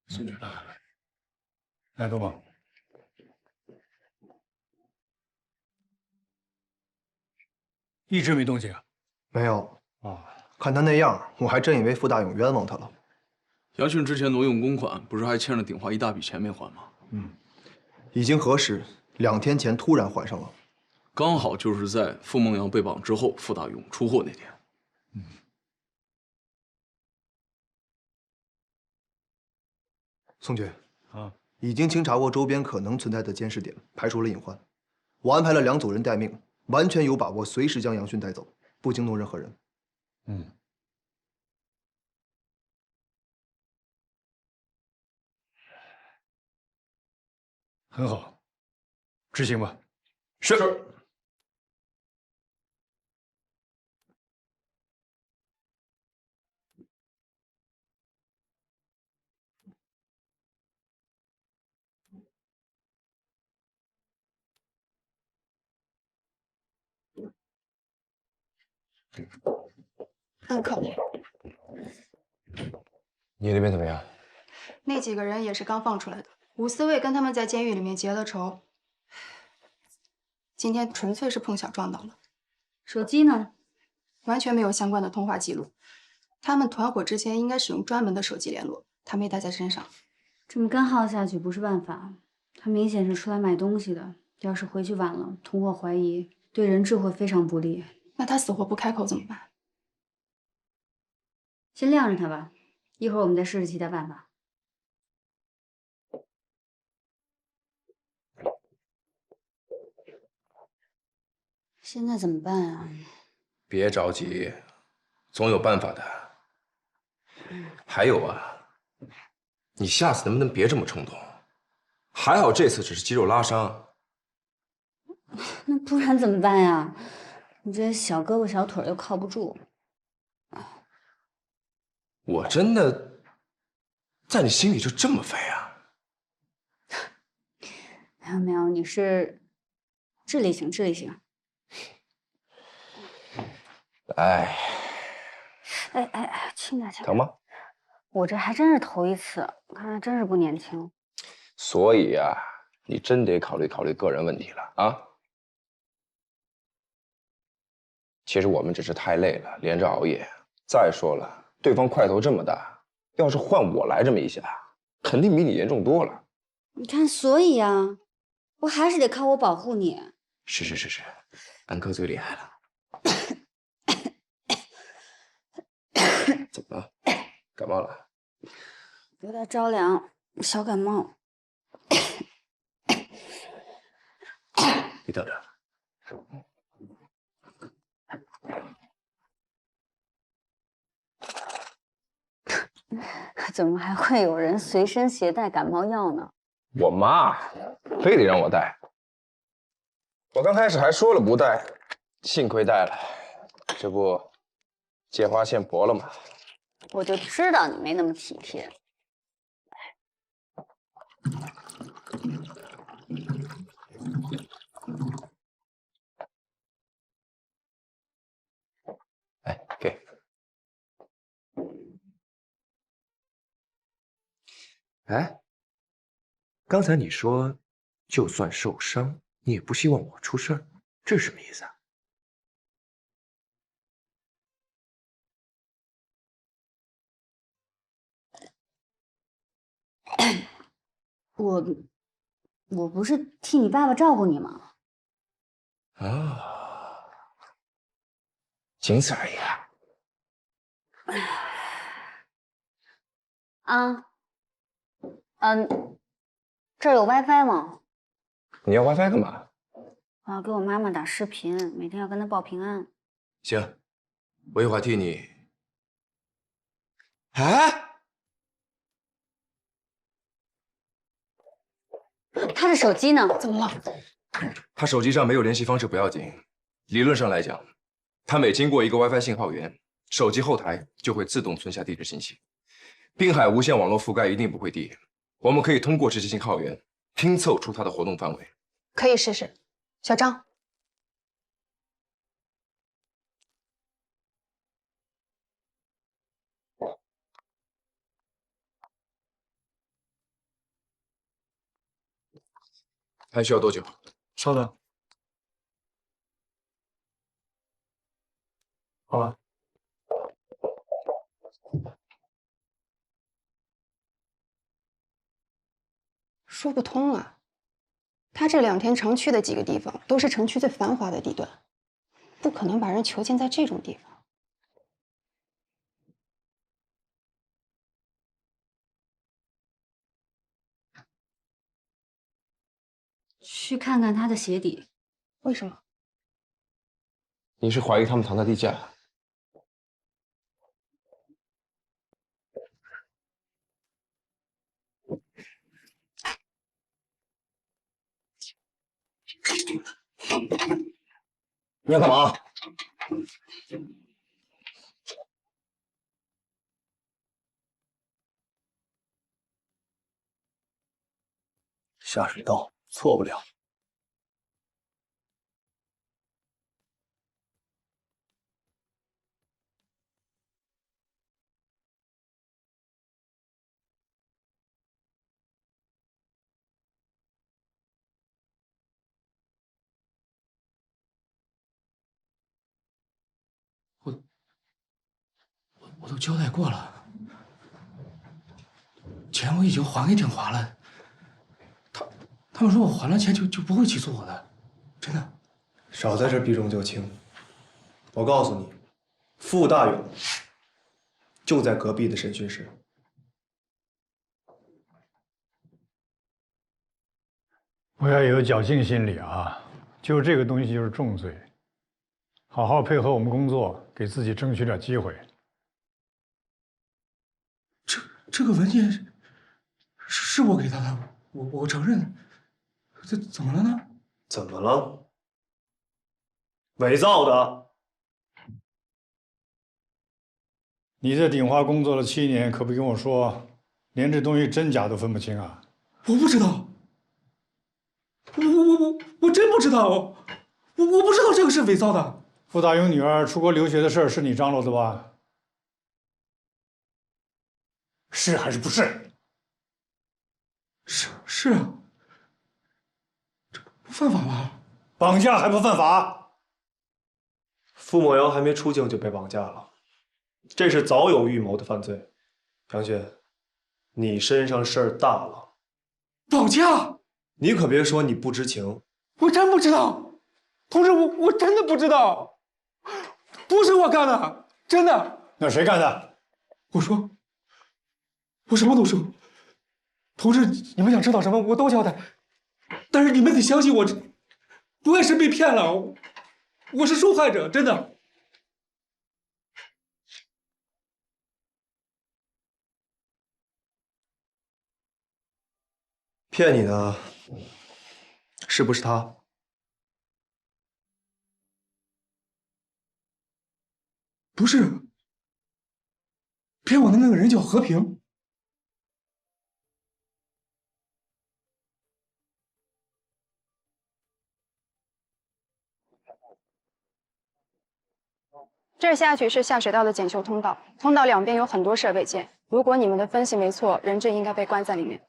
宋局，来，东宝，一直没动静啊？没有。哦，看他那样，我还真以为傅大勇冤枉他了。杨迅之前挪用公款，不是还欠了鼎华一大笔钱没还吗？已经核实，2天前突然还上了。刚好就是在傅梦阳被绑之后，傅大勇出货那天。宋局，啊，已经清查过周边可能存在的监视点，排除了隐患。我安排了2组人待命，完全有把握随时将杨迅带走，不惊动任何人。很好，执行吧。是。可你那边怎么样？那几个人也是刚放出来的，伍思卫跟他们在监狱里面结了仇，今天纯粹是碰巧撞到了。手机呢？完全没有相关的通话记录。他们团伙之间应该使用专门的手机联络，他没带在身上。这么干耗下去不是办法。他明显是出来买东西的，要是回去晚了，同伙怀疑，对人质会非常不利。那他死活不开口怎么办？先晾着他吧，一会儿我们再试试其他办法。现在怎么办啊？别着急，总有办法的。还有啊，你下次能不能别这么冲动？还好这次只是肌肉拉伤。那不然怎么办呀？你这小胳膊小腿又靠不住。我真的在你心里就这么废啊？没有没有，你是智力型，智力型。哎，轻点，轻点。疼吗？我这还真是头一次，看来真是不年轻。所以啊，你真得考虑考虑个人问题了啊。其实我们只是太累了，连着熬夜。再说了，对方块头这么大，要是换我来这么一下，肯定比你严重多了。你看，所以啊，我还是得靠我保护你。是，安哥最厉害了。怎么了？感冒了？有点着凉，小感冒。你等着。怎么还会有人随身携带感冒药呢？我妈非得让我带，我刚开始还说了不带，幸亏带了，这不借花献佛了吗？我就知道你没那么体贴。哎，给。哎，刚才你说，就算受伤，你也不希望我出事儿，这是什么意思啊？我不是替你爸爸照顾你吗？啊，仅此而已啊。这儿有 WiFi 吗？你要 WiFi 干嘛？我要给我妈妈打视频，每天要跟她报平安。行，我一会儿替你。哎，她的手机呢？怎么了？他手机上没有联系方式不要紧，理论上来讲，他每经过一个 WiFi 信号源，手机后台就会自动存下地址信息。滨海无线网络覆盖一定不会低，我们可以通过这些信号源拼凑出它的活动范围。可以试试。小张，还需要多久？稍等。好了。说不通啊。他这2天常去的几个地方，都是城区最繁华的地段，不可能把人囚禁在这种地方。去看看他的鞋底。为什么？你是怀疑他们藏在地下？你要干嘛？下水道错不了。我都交代过了，钱我已经还给鼎华了。他们说我还了钱就不会起诉我的，真的。少在这避重就轻。我告诉你，傅大勇就在隔壁的审讯室。不要有侥幸心理啊！就这个东西就是重罪，好好配合我们工作，给自己争取点机会。这个文件是我给他的，我承认。这怎么了呢？怎么了？伪造的。你在鼎华工作了7年，可别跟我说，连这东西真假都分不清啊！我不知道，我真不知道，我不知道这个是伪造的。傅大勇女儿出国留学的事儿是你张罗的吧？是还是不是？是啊，这不犯法吧？绑架还不犯法？傅某阳还没出境就被绑架了，这是早有预谋的犯罪。杨轩，你身上事儿大了。绑架？你可别说你不知情。我真不知道，同志，我真的不知道，不是我干的，真的。那谁干的？我说，我什么都说。同志，你们想知道什么我都交代，但是你们得相信我，我也是被骗了，我是受害者，真的。骗你的是不是他？不是，骗我的那个人叫和平。这儿下去是下水道的检修通道，通道两边有很多设备件。如果你们的分析没错，人质应该被关在里面。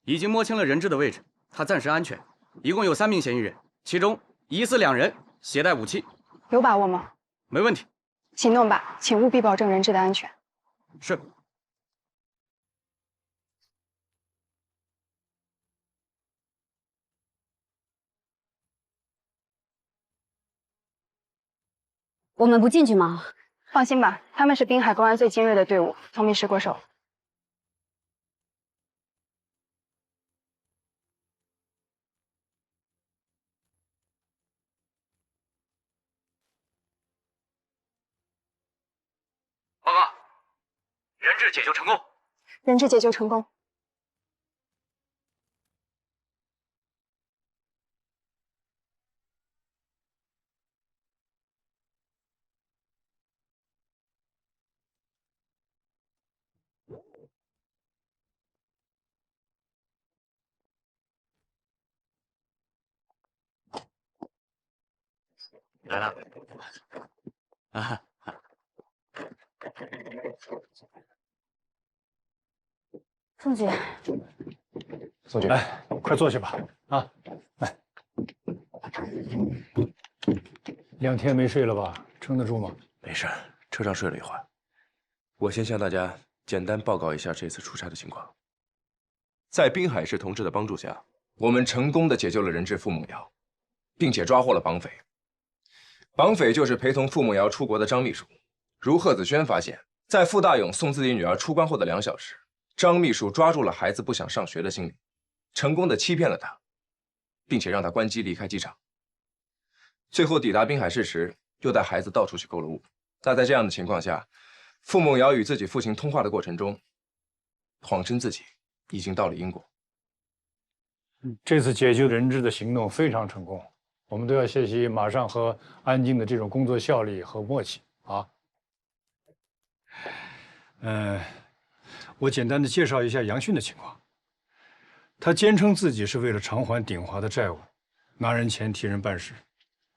已经摸清了人质的位置，他暂时安全。一共有3名嫌疑人，其中疑似2人携带武器。有把握吗？没问题。行动吧，请务必保证人质的安全。是。我们不进去吗？放心吧，他们是滨海公安最精锐的队伍，从没失过手。报告，人质解救成功。人质解救成功。来了。啊。宋局，宋局，来，快坐下吧。啊，来，2天没睡了吧？撑得住吗？没事，车上睡了一会儿。我先向大家简单报告一下这次出差的情况。在滨海市同志的帮助下，我们成功的解救了人质傅梦瑶，并且抓获了绑匪。绑匪就是陪同傅梦瑶出国的张秘书。如贺子轩发现，在傅大勇送自己女儿出关后的2小时，张秘书抓住了孩子不想上学的心理，成功的欺骗了他，并且让他关机离开机场。最后抵达滨海市时，又带孩子到处去购了物。那在这样的情况下，傅梦瑶与自己父亲通话的过程中，谎称自己已经到了英国。这次解救人质的行动非常成功，我们都要学习马上和安静的这种工作效率和默契啊。我简单的介绍一下杨迅的情况。他坚称自己是为了偿还鼎华的债务，拿人钱替人办事，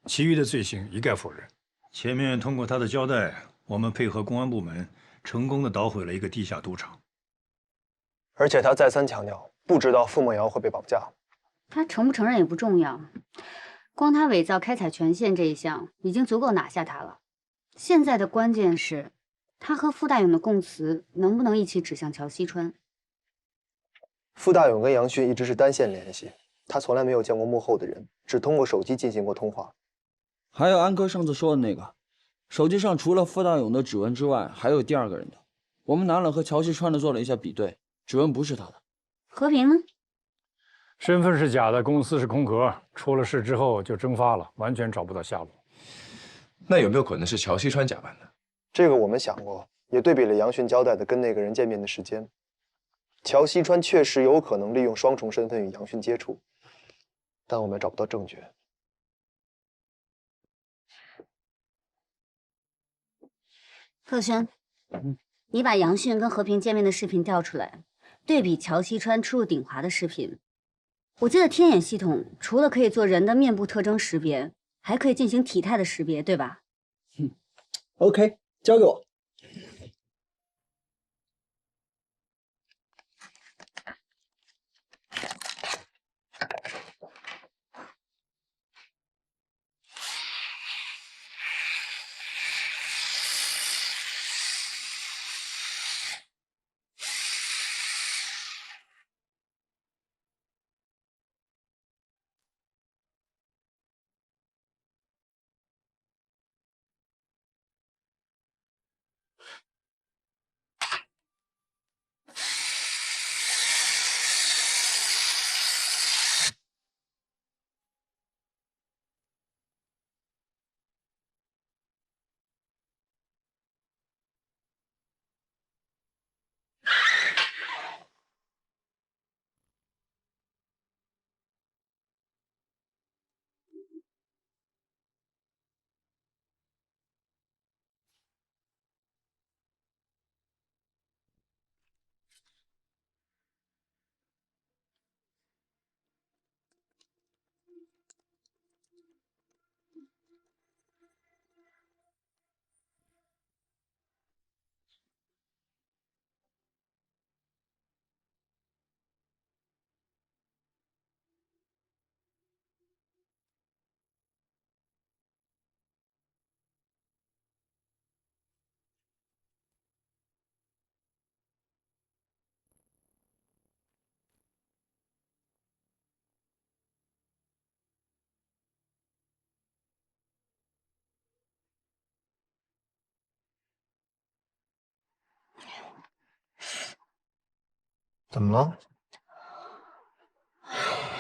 其余的罪行一概否认。前面通过他的交代，我们配合公安部门，成功的捣毁了一个地下赌场。而且他再三强调，不知道傅梦瑶会被绑架。他承不承认也不重要，光他伪造开采权限这一项已经足够拿下他了。现在的关键是，他和傅大勇的供词能不能一起指向乔西川？傅大勇跟杨迅一直是单线联系，他从来没有见过幕后的人，只通过手机进行过通话。还有安哥上次说的那个，手机上除了傅大勇的指纹之外，还有第2个人的。我们拿了和乔西川的做了一下比对，指纹不是他的。和平呢？身份是假的，公司是空壳，出了事之后就蒸发了，完全找不到下落。那有没有可能是乔西川假扮的？这个我们想过，也对比了杨迅交代的跟那个人见面的时间。乔西川确实有可能利用双重身份与杨迅接触，但我们找不到证据。贺轩，你把杨迅跟和平见面的视频调出来，对比乔西川出入鼎华的视频。我记得天眼系统除了可以做人的面部特征识别，还可以进行体态的识别，对吧？OK， 交给我。怎么了？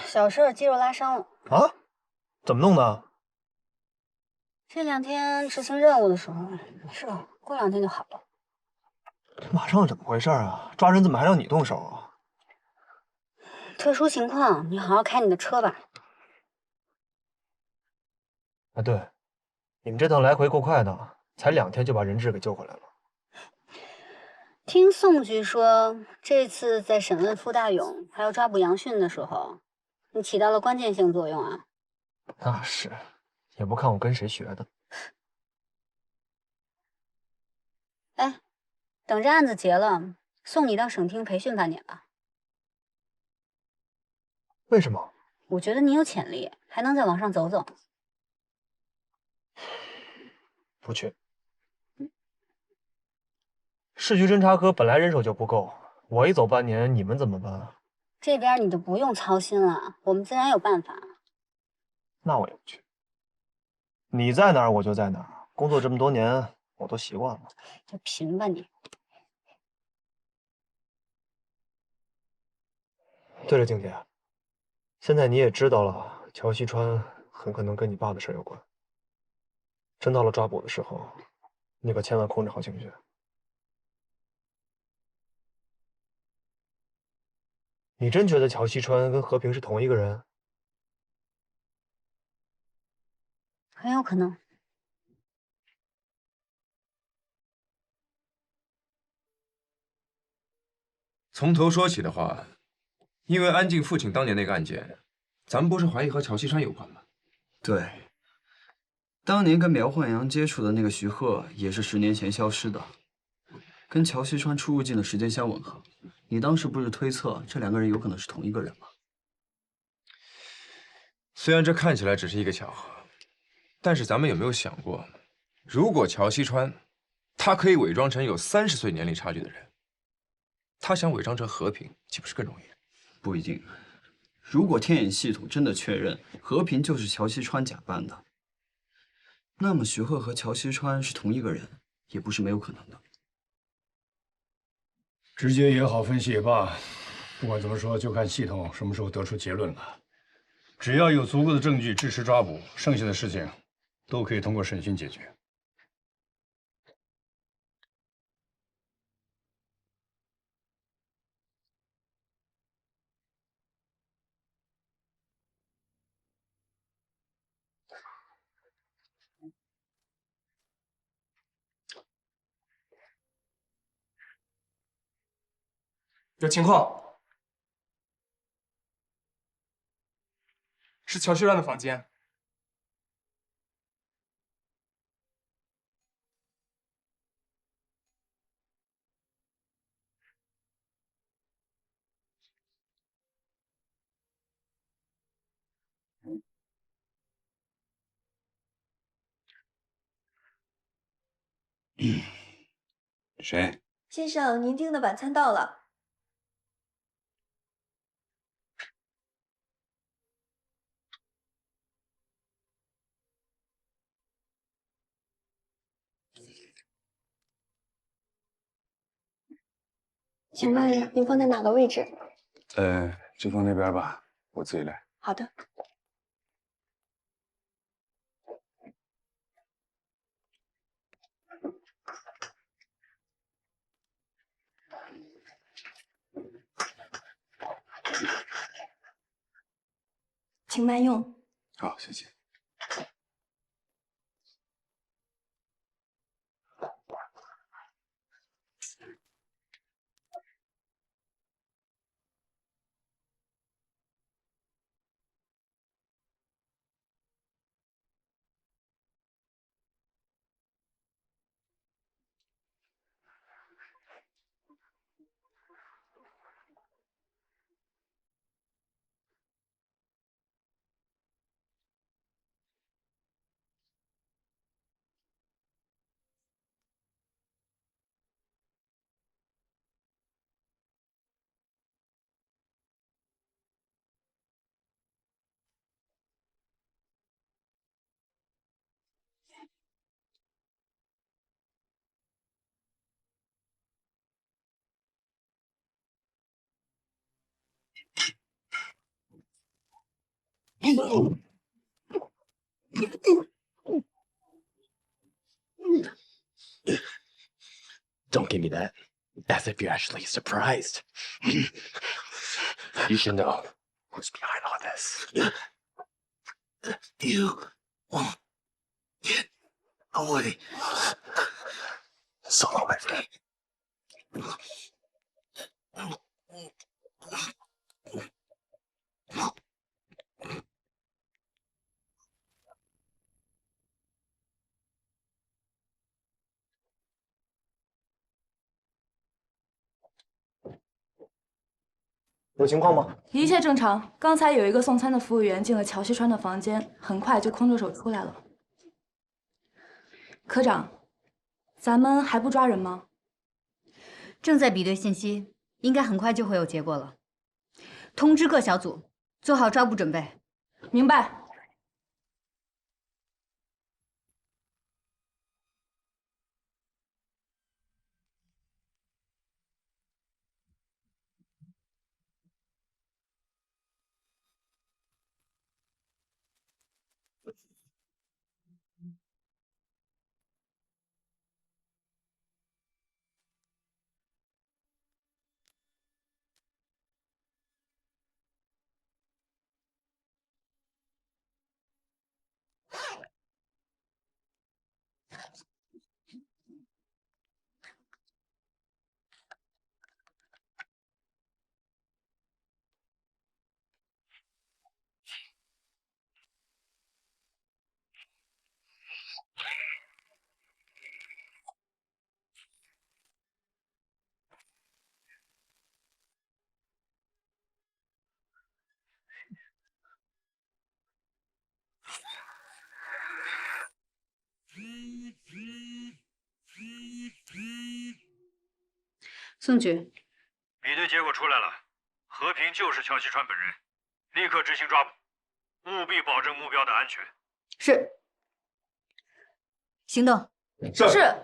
小事，肌肉拉伤了。啊？怎么弄的？这2天执行任务的时候，没事，过2天就好了。马上怎么回事啊？抓人怎么还让你动手啊？特殊情况，你好好开你的车吧。啊，对，你们这趟来回够快的，才2天就把人质给救回来了。听宋局说，这次在审问傅大勇还有抓捕杨迅的时候，你起到了关键性作用啊。那是，也不看我跟谁学的。哎，等这案子结了，送你到省厅培训半年吧。为什么？我觉得你有潜力，还能再往上走走。不去。市局侦查科本来人手就不够，我一走半年，你们怎么办？这边你就不用操心了，我们自然有办法。那我也不去。你在哪儿我就在哪儿，工作这么多年，我都习惯了。就贫吧你。对了，静姐，现在你也知道了，乔西川很可能跟你爸的事有关。真到了抓捕的时候，你可千万控制好情绪。你真觉得乔西川跟和平是同一个人？很有可能。从头说起的话，因为安静父亲当年那个案件，咱们不是怀疑和乔西川有关吗？对，当年跟苗焕阳接触的那个徐鹤也是10年前消失的，跟乔西川出入境的时间相吻合。你当时不是推测这2个人有可能是同一个人吗？虽然这看起来只是一个巧合，但是咱们有没有想过，如果乔西川他可以伪装成有30岁年龄差距的人，他想伪装成和平，岂不是更容易？不一定。如果天眼系统真的确认和平就是乔西川假扮的，那么徐鹤和乔西川是同一个人，也不是没有可能的。直接也好，分析也罢，不管怎么说，就看系统什么时候得出结论了。只要有足够的证据支持抓捕，剩下的事情都可以通过审讯解决。有情况，是乔旭川的房间。谁？先生，您订的晚餐到了。请问您放在哪个位置？就放那边吧，我自己来。好的。请慢用。好，谢谢。Don't give me that. As if you're actually surprised. You should know who's behind all this. You won't get away. Solo, my friend. 有情况吗？一切正常。刚才有一个送餐的服务员进了乔西川的房间，很快就空着手出来了。科长，咱们还不抓人吗？正在比对信息，应该很快就会有结果了。通知各小组做好抓捕准备。明白。宋局，比对结果出来了，和平就是乔西川本人，立刻执行抓捕，务必保证目标的安全。是。行动。是。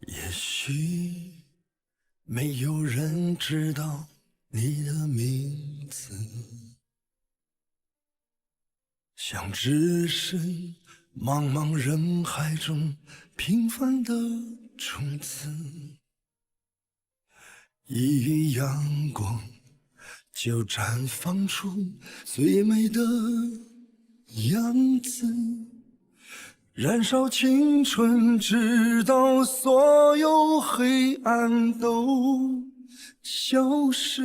也许没有人知道你的名字，像置身茫茫人海中平凡的种子，一遇阳光就绽放出最美的样子，燃烧青春，直到所有黑暗都消失。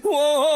我